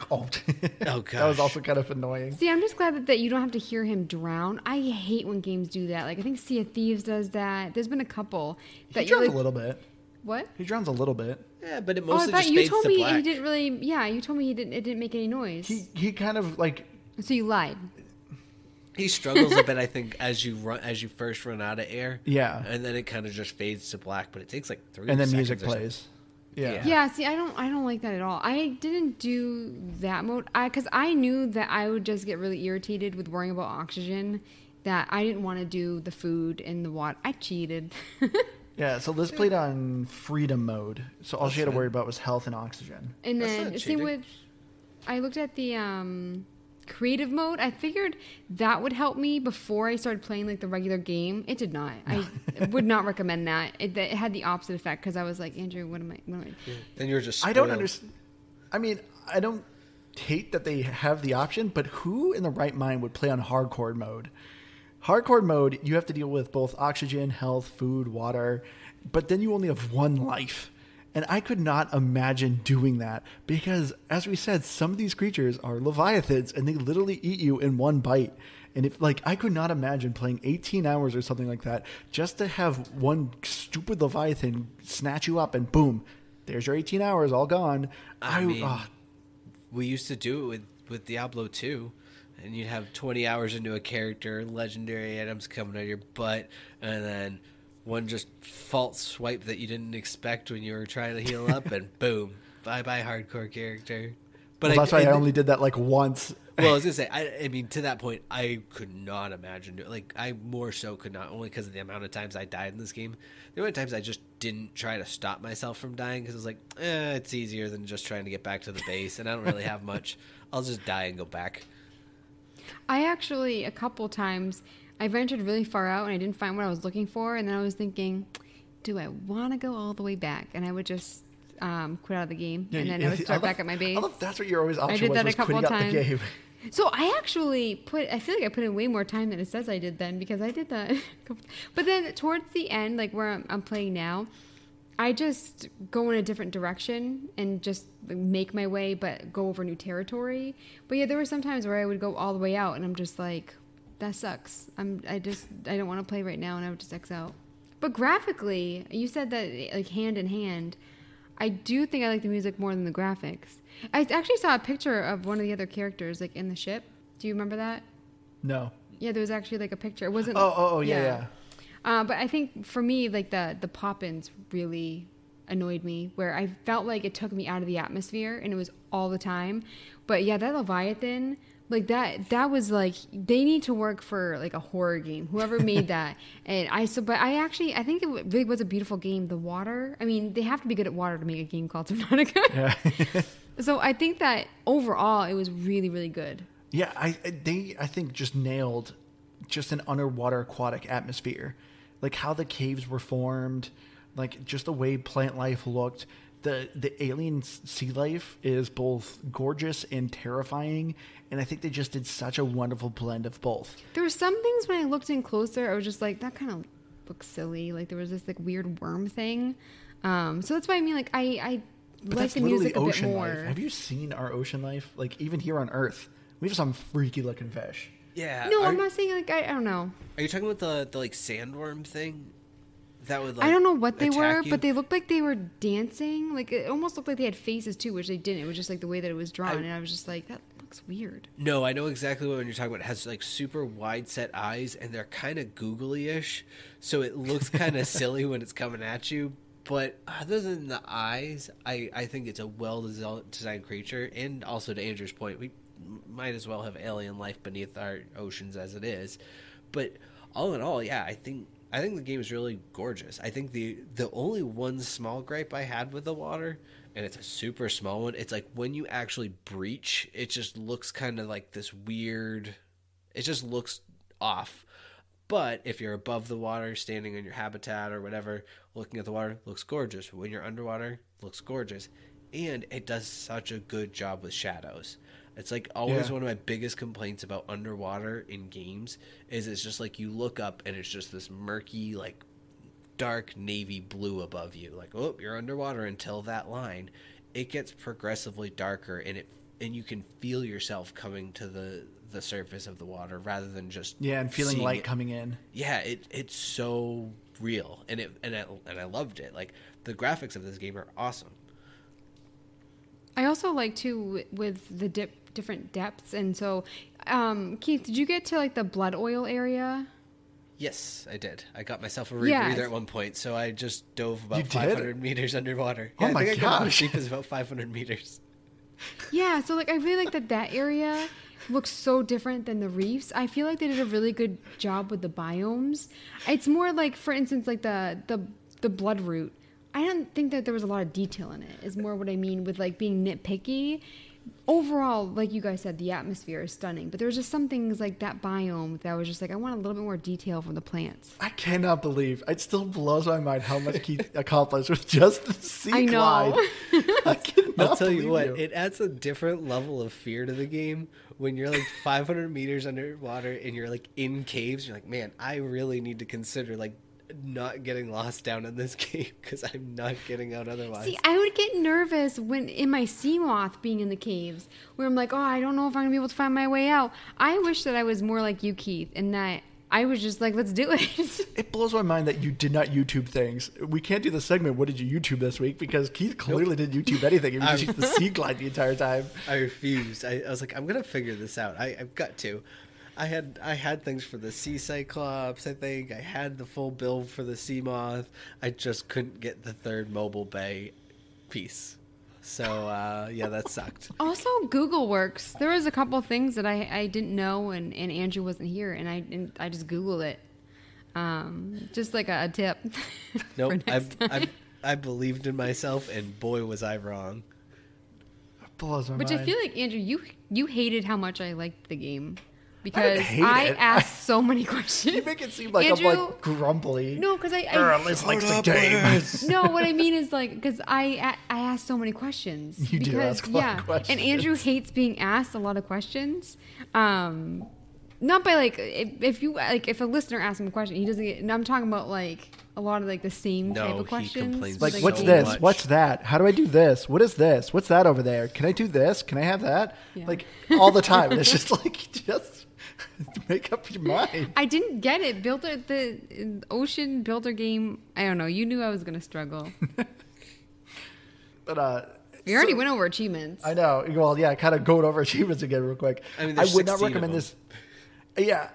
gosh. That was also kind of annoying. See, I'm just glad that you don't have to hear him drown. I hate when games do that. Like I think Sea of Thieves does that. There's been a couple that He drowns a little bit. What? He drowns a little bit. Yeah, but it Oh, I mostly thought just you fades told to me black. he didn't really. Yeah, you told me it didn't make any noise. He kind of like. So you lied. He struggles a bit, I think, as you first run out of air. Yeah. And then it kind of just fades to black, but it takes like 3 And then seconds music or something. plays. Yeah. Yeah, see, I don't like that at all. I didn't do that mode because I knew that I would just get really irritated with worrying about oxygen. That I didn't want to do the food and the water. I cheated. Yeah, so Liz played on freedom mode, so all she had to fine. worry about was health and oxygen. And That's then not same cheating. with, I looked at the creative mode. I figured that would help me before I started playing like the regular game. It did not. I would not recommend that. It had the opposite effect because I was like, Andrew, what am I? Yeah. Then you're just spoiled. I don't understand. I mean, I don't hate that they have the option, but who in the right mind would play on hardcore mode? Hardcore mode, you have to deal with both oxygen, health, food, water, but then you only have one life. And I could not imagine doing that because, as we said, some of these creatures are leviathans and they literally eat you in one bite. And if I could not imagine playing 18 hours or something like that just to have one stupid leviathan snatch you up and boom, there's your 18 hours all gone. We used to do it with Diablo 2. And you'd have 20 hours into a character, legendary items coming out of your butt, and then one just false swipe that you didn't expect when you were trying to heal up, and boom, bye-bye hardcore character. But that's why I only did that once. Well, I was going to say, I mean, to that point, I could not imagine doing it. I more so could not, only because of the amount of times I died in this game. The amount of times I just didn't try to stop myself from dying, because I was like, it's easier than just trying to get back to the base, and I don't really have much. I'll just die and go back. I actually, a couple times, I ventured really far out and I didn't find what I was looking for. And then I was thinking, do I want to go all the way back? And I would just quit out of the game. And then I would start back at my base. That's what your always option I did that a couple of times. The game. So I actually I feel like I put in way more time than it says I did then because I did that. But then towards the end, where I'm playing now, I just go in a different direction and just make my way, but go over new territory. But yeah, there were some times where I would go all the way out, and I'm just like, that sucks. I don't want to play right now, and I would just X out. But graphically, you said that hand in hand. I do think I like the music more than the graphics. I actually saw a picture of one of the other characters in the ship. Do you remember that? No. Yeah, there was actually a picture. It wasn't. Yeah. But I think for me, the pop-ins really annoyed me, where I felt like it took me out of the atmosphere, and it was all the time. But yeah, that Leviathan, that was they need to work for a horror game. Whoever made that, and I think it really was a beautiful game. The water, I mean, they have to be good at water to make a game called Subnautica. Yeah. So I think that overall, it was really, really good. Yeah, I think just nailed just an underwater aquatic atmosphere. How the caves were formed, just the way plant life looked. The alien sea life is both gorgeous and terrifying, and I think they just did such a wonderful blend of both. There were some things when I looked in closer, I was just like, that kind of looks silly. There was this weird worm thing. So that's why I mean, I like the music a bit more. Life. Have you seen our ocean life? Even here on Earth, we have some freaky looking fish. Yeah. No, I'm not saying I don't know. Are you talking about the sandworm thing? That would I don't know what they were, you? But they looked like they were dancing. It almost looked like they had faces too, which they didn't. It was just the way that it was drawn, and I was just like, that looks weird. No, I know exactly what you're talking about. It has super wide set eyes, and they're kind of googly-ish, so it looks kind of silly when it's coming at you. But other than the eyes, I think it's a well-designed creature, and also to Andrew's point, we might as well have alien life beneath our oceans as it is. But all in all, yeah, I think the game is really gorgeous. I think the only one small gripe I had with the water, and it's a super small one, it's when you actually breach, it just looks kind of this weird, it just looks off. But if you're above the water, standing in your habitat or whatever, looking at the water, looks gorgeous. When you're underwater, looks gorgeous. And it does such a good job with shadows. It's always one of my biggest complaints about underwater in games is it's just you look up and it's just this murky, dark navy blue above you. Oh, you're underwater until that line. It gets progressively darker and you can feel yourself coming to the surface of the water rather than just and feeling light coming in. Yeah, it's so real and I loved it. The graphics of this game are awesome. I also like too with the different depths, and so Keith, did you get to the blood oil area? Yes, I did. I got myself a rebreather at one point, so I just dove about 500 meters underwater. Oh my I think gosh! I got deep as about 500 meters. Yeah, so I really like that area looks so different than the reefs. I feel like they did a really good job with the biomes. It's more for instance, the blood root. I don't think that there was a lot of detail in it. Is more what I mean with being nitpicky. overall, like you guys said, the atmosphere is stunning. But there was just some things like that biome that was just like, I want a little bit more detail from the plants. I cannot believe it still blows my mind how much Keith accomplished with just the sea I know. glide. I cannot I'll tell you what, believe it adds a different level of fear to the game when you're like 500 meters underwater and you're like in caves. You're like, man, I really need to consider like not getting lost down in this cave because I'm not getting out otherwise. See, I would get nervous when in my sea moth being in the caves where I'm like, oh, I don't know if I'm gonna be able to find my way out. I wish that I was more like you, Keith, and that I was just like, let's do it. It blows my mind that you did not YouTube things. We can't do the segment, what did you YouTube this week? Because Keith clearly didn't YouTube anything. He was just the sea glide the entire time. I refused. I was like, I'm gonna figure this out. I've got to. I had things for the sea Cyclops, I think. I had the full build for the sea moth. I just couldn't get the third mobile bay piece. So, yeah, that sucked. Also, Google works. There was a couple things that I didn't know, and Andrew wasn't here, and I just Googled it. Just like a tip. Nope, I believed in myself, and boy, was I wrong. Blows my Which mind. I feel like, Andrew, you hated how much I liked the game. Because hate I it. asked so many questions. You make it seem like Andrew, I'm like grumbly. No, because Liz likes the game. no, what I mean is like because I asked so many questions. You do because, ask a lot of questions. And Andrew hates being asked a lot of questions. Not by like if a listener asks him a question, he doesn't get. And I'm talking about like a lot of like the same No, type of he questions. complains Like, so what's this? much. What's that? How do I do this? What is this? What's that over there? Can I do this? Can I have that? Yeah. Like, all the time. And it's just like, just make up your mind. I didn't get it. The ocean builder game. I don't know. You knew I was gonna struggle. But, We already went over achievements. I know. Well, yeah, kind of going over achievements again real quick. I mean, I there's would not 16 of recommend them. this. Yeah,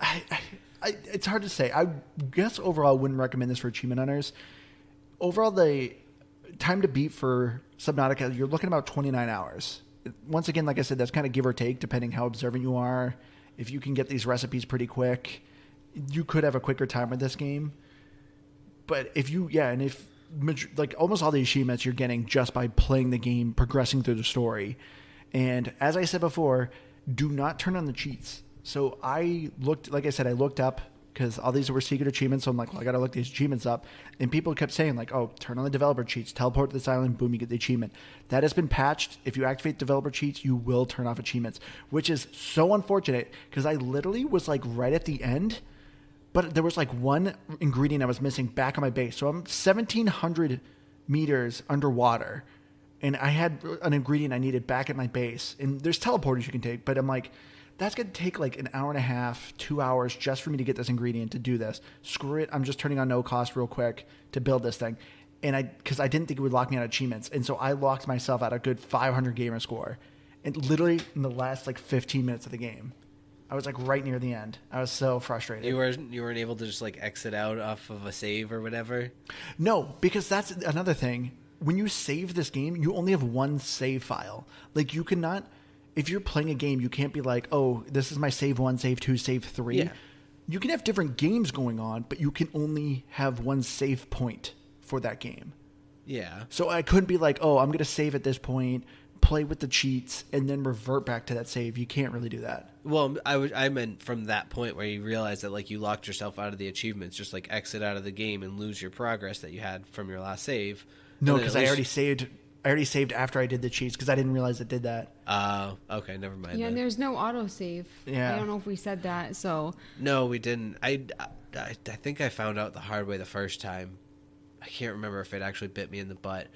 it's hard to say. I guess overall, I wouldn't recommend this for achievement hunters. Overall, the time to beat for Subnautica, you're looking about 29 hours. Once again, like I said, that's kind of give or take, depending how observant you are. If you can get these recipes pretty quick, you could have a quicker time with this game. But if you, like almost all the achievements you're getting just by playing the game, progressing through the story. And as I said before, do not turn on the cheats. So I looked up because all these were secret achievements. So I'm like, well, I got to look these achievements up. And people kept saying like, oh, turn on the developer cheats, teleport to this island, boom, you get the achievement. That has been patched. If you activate developer cheats, you will turn off achievements, which is so unfortunate because I literally was like right at the end, but there was like one ingredient I was missing back on my base. So I'm 1,700 meters underwater and I had an ingredient I needed back at my base. And there's teleporters you can take, but I'm like, that's going to take like an hour and a half, 2 hours just for me to get this ingredient to do this. Screw it. I'm just turning on no cost real quick to build this thing. And because I didn't think it would lock me out of achievements. And so I locked myself out a good 500 gamer score. And literally in the last like 15 minutes of the game, I was like right near the end. I was so frustrated. You weren't able to just like exit out off of a save or whatever? No, because that's another thing. When you save this game, you only have one save file. Like you cannot... If you're playing a game, you can't be like, oh, this is my save 1, save 2, save 3. Yeah. You can have different games going on, but you can only have one save point for that game. Yeah. So I couldn't be like, oh, I'm going to save at this point, play with the cheats, and then revert back to that save. You can't really do that. Well, I meant from that point where you realize that like you locked yourself out of the achievements, just like exit out of the game and lose your progress that you had from your last save. No, And then because at I least- already saved after I did the cheats because I didn't realize it did that. Okay, never mind. Yeah, then. and there's no autosave. Yeah. I don't know if we said that. So No, we didn't. I think I found out the hard way the first time. I can't remember if it actually bit me in the butt,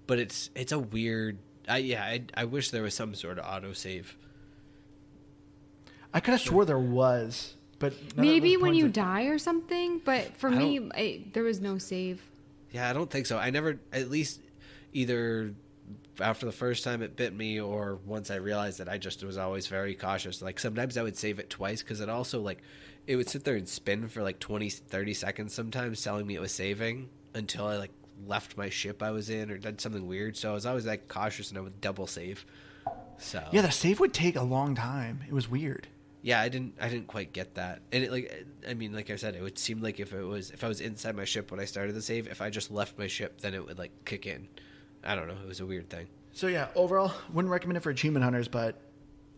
but it's a weird. I wish there was some sort of autosave. I could have swore there was, but none of maybe those when points you that- die or something. But for I me, there was no save. Yeah, I don't think so. I never, at least either after the first time it bit me or once I realized that I just was always very cautious. Like sometimes I would save it twice because it also like it would sit there and spin for like 20, 30 seconds sometimes telling me it was saving until I like left my ship I was in or did something weird. So I was always like cautious and I would double save. So Yeah, the save would take a long time. It was weird. yeah, I didn't quite get that. And it like I said, it would seem like if I was inside my ship when I started the save, if I just left my ship, then it would like kick in. I don't know. It was a weird thing. So yeah, overall, wouldn't recommend it for achievement hunters, but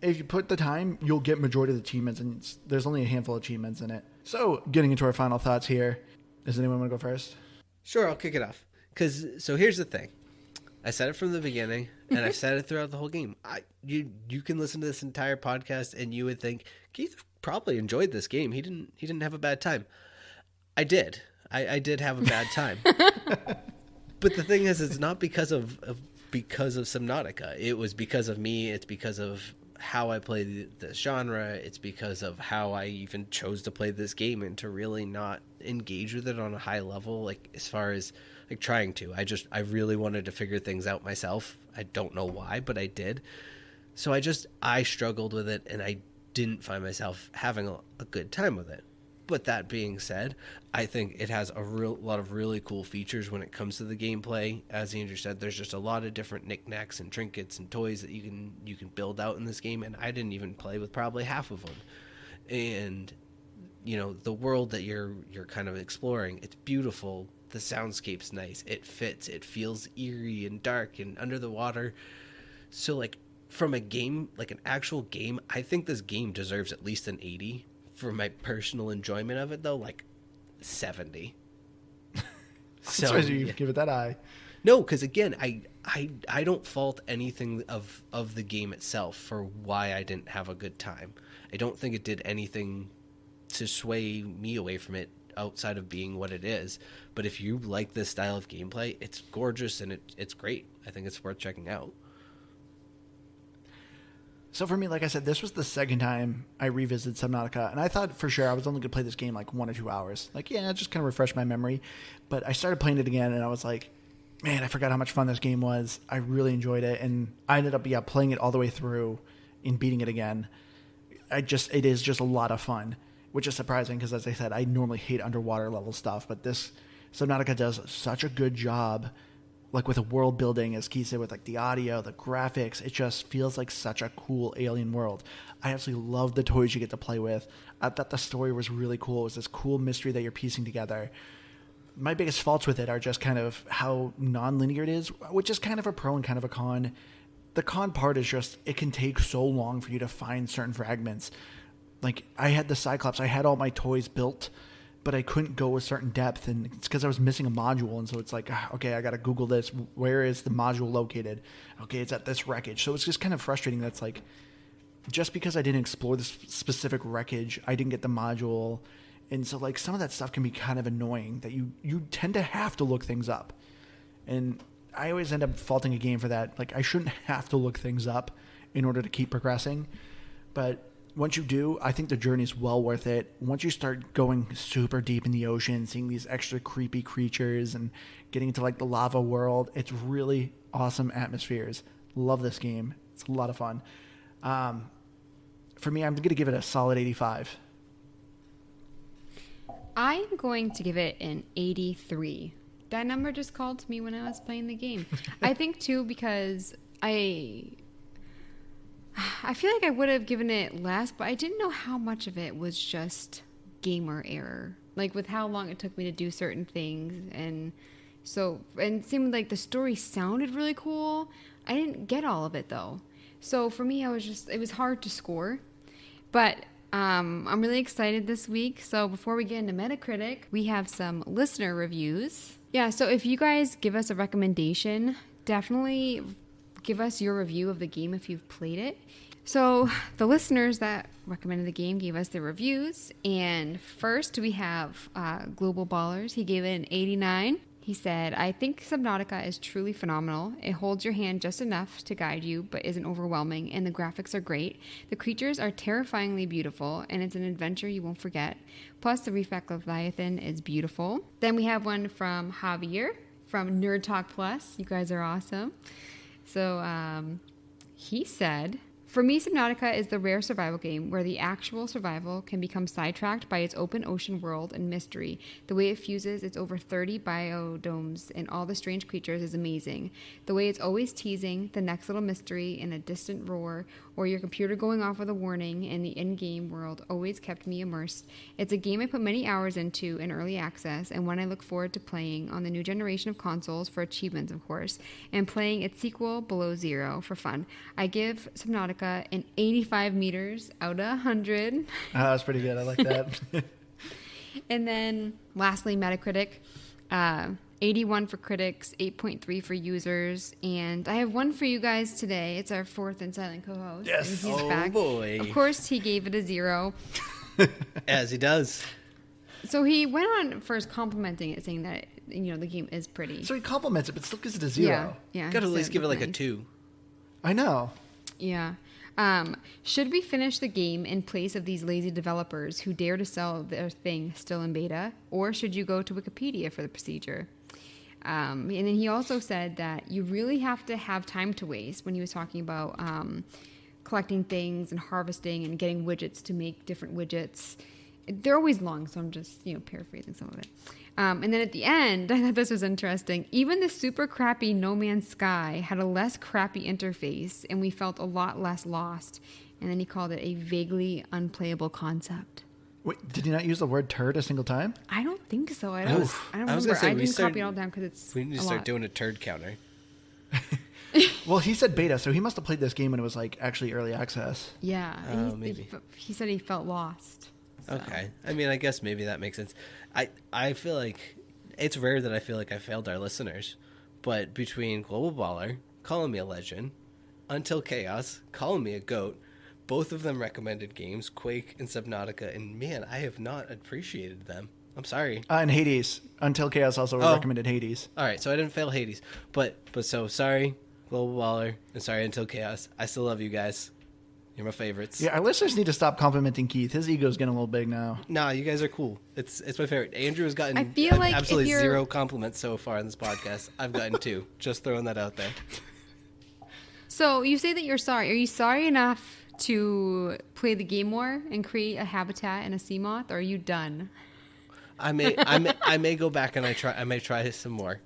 if you put the time, you'll get majority of the achievements, and there's only a handful of achievements in it. So getting into our final thoughts here, does anyone want to go first? Sure, I'll kick it off. So here's the thing. I said it from the beginning, and I've said it throughout the whole game. You can listen to this entire podcast, and you would think Keith probably enjoyed this game. He didn't have a bad time. I did. I did have a bad time. But the thing is, it's not because of Subnautica. It was because of me. It's because of how I play the genre. It's because of how I even chose to play this game and to really not engage with it on a high level, like as far as like trying to. I really wanted to figure things out myself. I don't know why, but I did. So I struggled with it, and I didn't find myself having a good time with it. But that being said, I think it has a lot of really cool features when it comes to the gameplay. As Andrew said, there's just a lot of different knickknacks and trinkets and toys that you can build out in this game, and I didn't even play with probably half of them. And the world that you're kind of exploring, it's beautiful. The soundscape's nice. It fits. It feels eerie and dark and under the water. So like from a game, like an actual game, I think this game deserves at least an 80. For my personal enjoyment of it, though, like 70. So you give it that high. No, because again, I don't fault anything of the game itself for why I didn't have a good time. I don't think it did anything to sway me away from it outside of being what it is. But if you like this style of gameplay, it's gorgeous and it's great. I think it's worth checking out. So for me, like I said, this was the second time I revisited Subnautica, and I thought for sure I was only going to play this game like 1 or 2 hours. Like, yeah, just kind of refresh my memory. But I started playing it again, and I was like, man, I forgot how much fun this game was. I really enjoyed it, and I ended up, playing it all the way through and beating it again. It is just a lot of fun, which is surprising because, as I said, I normally hate underwater level stuff, but this Subnautica does such a good job. Like with the world building, as Keith said, with like the audio, the graphics, it just feels like such a cool alien world. I absolutely love the toys you get to play with. I thought the story was really cool. It was this cool mystery that you're piecing together. My biggest faults with it are just kind of how non-linear it is, which is kind of a pro and kind of a con. The con part is just it can take so long for you to find certain fragments. Like I had the Cyclops, I had all my toys built, but I couldn't go a certain depth, and it's because I was missing a module, and so it's like, okay, I got to Google this. Where is the module located? Okay, it's at this wreckage. So it's just kind of frustrating. That's like, just because I didn't explore this specific wreckage, I didn't get the module, and so like some of that stuff can be kind of annoying. That you tend to have to look things up, and I always end up faulting a game for that. Like I shouldn't have to look things up in order to keep progressing, but once you do, I think the journey is well worth it. Once you start going super deep in the ocean, seeing these extra creepy creatures and getting into like the lava world, it's really awesome atmospheres. Love this game. It's a lot of fun. For me, I'm going to give it a solid 85. I'm going to give it an 83. That number just called to me when I was playing the game. I think too because I feel like I would have given it less, but I didn't know how much of it was just gamer error. Like with how long it took me to do certain things. And it seemed like the story sounded really cool. I didn't get all of it though. So for me, it was hard to score. But I'm really excited this week. So before we get into Metacritic, we have some listener reviews. Yeah, so if you guys give us a recommendation, definitely give us your review of the game if you've played it. So the listeners that recommended the game gave us their reviews. And first we have Global Ballers. He gave it an 89. He said, I think Subnautica is truly phenomenal. It holds your hand just enough to guide you, but isn't overwhelming, and the graphics are great. The creatures are terrifyingly beautiful, and it's an adventure you won't forget. Plus, the Reef Leviathan is beautiful. Then we have one from Javier from Nerd Talk Plus. You guys are awesome. So he said, for me, Subnautica is the rare survival game where the actual survival can become sidetracked by its open ocean world and mystery. The way it fuses its over 30 biodomes and all the strange creatures is amazing. The way it's always teasing the next little mystery in a distant roar or your computer going off with a warning, and the in-game world always kept me immersed. It's a game I put many hours into in early access, and one I look forward to playing on the new generation of consoles for achievements, of course, and playing its sequel, Below Zero, for fun. I give Subnautica an 85 meters out of 100. That's pretty good. I like that. And then, lastly, Metacritic. 81 for critics, 8.3 for users, and I have one for you guys today. It's our fourth and silent co-host. Yes. And he's Oh, back. boy. Of course, he gave it a 0. As he does. So he went on first complimenting it, saying that the game is pretty. So he compliments it, but still gives it a 0. Yeah. Gotta at he least said give it like a nice. 2. I know. Yeah. Should we finish the game in place of these lazy developers who dare to sell their thing still in beta, or should you go to Wikipedia for the procedure? And then he also said that you really have to have time to waste when he was talking about collecting things and harvesting and getting widgets to make different widgets. They're always long, so I'm just paraphrasing some of it. And then at the end, I thought this was interesting. Even the super crappy No Man's Sky had a less crappy interface, and we felt a lot less lost. And then he called it a vaguely unplayable concept. Wait, did he not use the word turd a single time? I don't think so. I don't I was gonna remember. say, I we didn't start- copy it all down because it's We need to a start lot. doing a turd counter. Well, he said beta, so he must have played this game when it was like actually early access. Yeah. Oh, maybe. He said he felt lost. So. Okay. I mean, I guess maybe that makes sense. I feel like it's rare that I feel like I failed our listeners, but between Global Baller calling me a legend, Until Chaos calling me a goat, both of them recommended games, Quake and Subnautica, and man, I have not appreciated them. I'm sorry. And Hades. Until Chaos also recommended Hades. All right, so I didn't fail Hades, but so sorry, Global Baller, and sorry, Until Chaos. I still love you guys. You're my favorites. Yeah, our listeners need to stop complimenting Keith. His ego's getting a little big now. Nah, you guys are cool. It's my favorite. Andrew has gotten I feel like absolutely if you're- 0 compliments so far on this podcast. I've gotten 2. Just throwing that out there. So you say that you're sorry. Are you sorry enough to play the game more and create a habitat and a sea moth, or are you done? I may go back and I may try some more.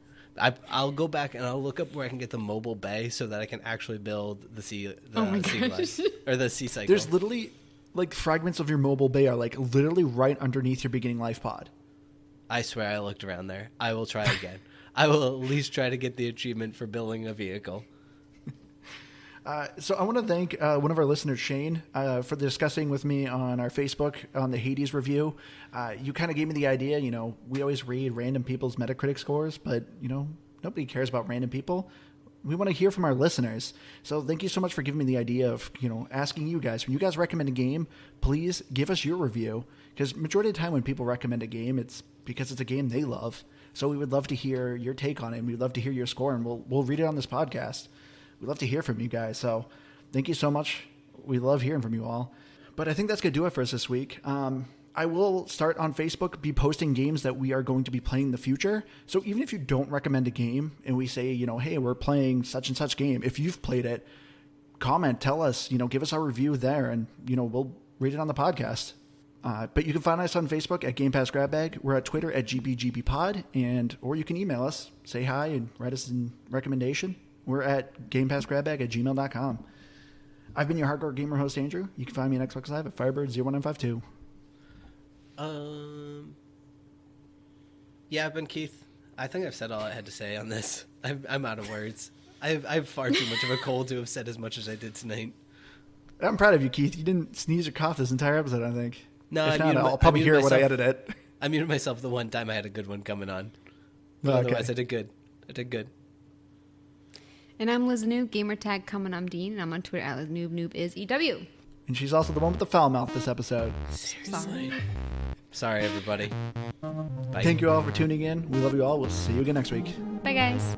I'll go back and I'll look up where I can get the mobile bay so that I can actually build the sea my sea gosh. life, or the sea cycle. There's literally, like, fragments of your mobile bay are, like, literally right underneath your beginning life pod. I swear I looked around there. I will try again. I will at least try to get the achievement for building a vehicle. So I want to thank one of our listeners, Shane, for discussing with me on our Facebook on the Hades review. You kind of gave me the idea, we always read random people's Metacritic scores, but, nobody cares about random people. We want to hear from our listeners. So thank you so much for giving me the idea of, asking you guys. When you guys recommend a game, please give us your review. Because majority of the time when people recommend a game, it's because it's a game they love. So we would love to hear your take on it, and we'd love to hear your score, and we'll read it on this podcast. We'd love to hear from you guys. So thank you so much. We love hearing from you all. But I think that's going to do it for us this week. I will start on Facebook, be posting games that we are going to be playing in the future. So even if you don't recommend a game and we say, hey, we're playing such and such game, if you've played it, comment, tell us, give us our review there, and, we'll read it on the podcast. But you can find us on Facebook at Game Pass Grab Bag. We're at Twitter at GBGBpod, or you can email us, say hi, and write us a recommendation. We're at GamePassGrabBag@gmail.com. I've been your hardcore gamer host, Andrew. You can find me on Xbox Live at Firebird01952. Yeah, I've been Keith. I think I've said all I had to say on this. I'm out of words. I have far too much of a cold to have said as much as I did tonight. I'm proud of you, Keith. You didn't sneeze or cough this entire episode, I think. No, if I not, muted I'll probably hear it when I myself. edit it. I muted myself the one time I had a good one coming on. But Okay. otherwise, I did good. And I'm Liz Noob, gamertag coming. I'm Dean, and I'm on Twitter at Liz Noob. Noob is EW. And she's also the one with the foul mouth this episode. Seriously. Sorry, everybody. Bye. Thank you all for tuning in. We love you all. We'll see you again next week. Bye, guys.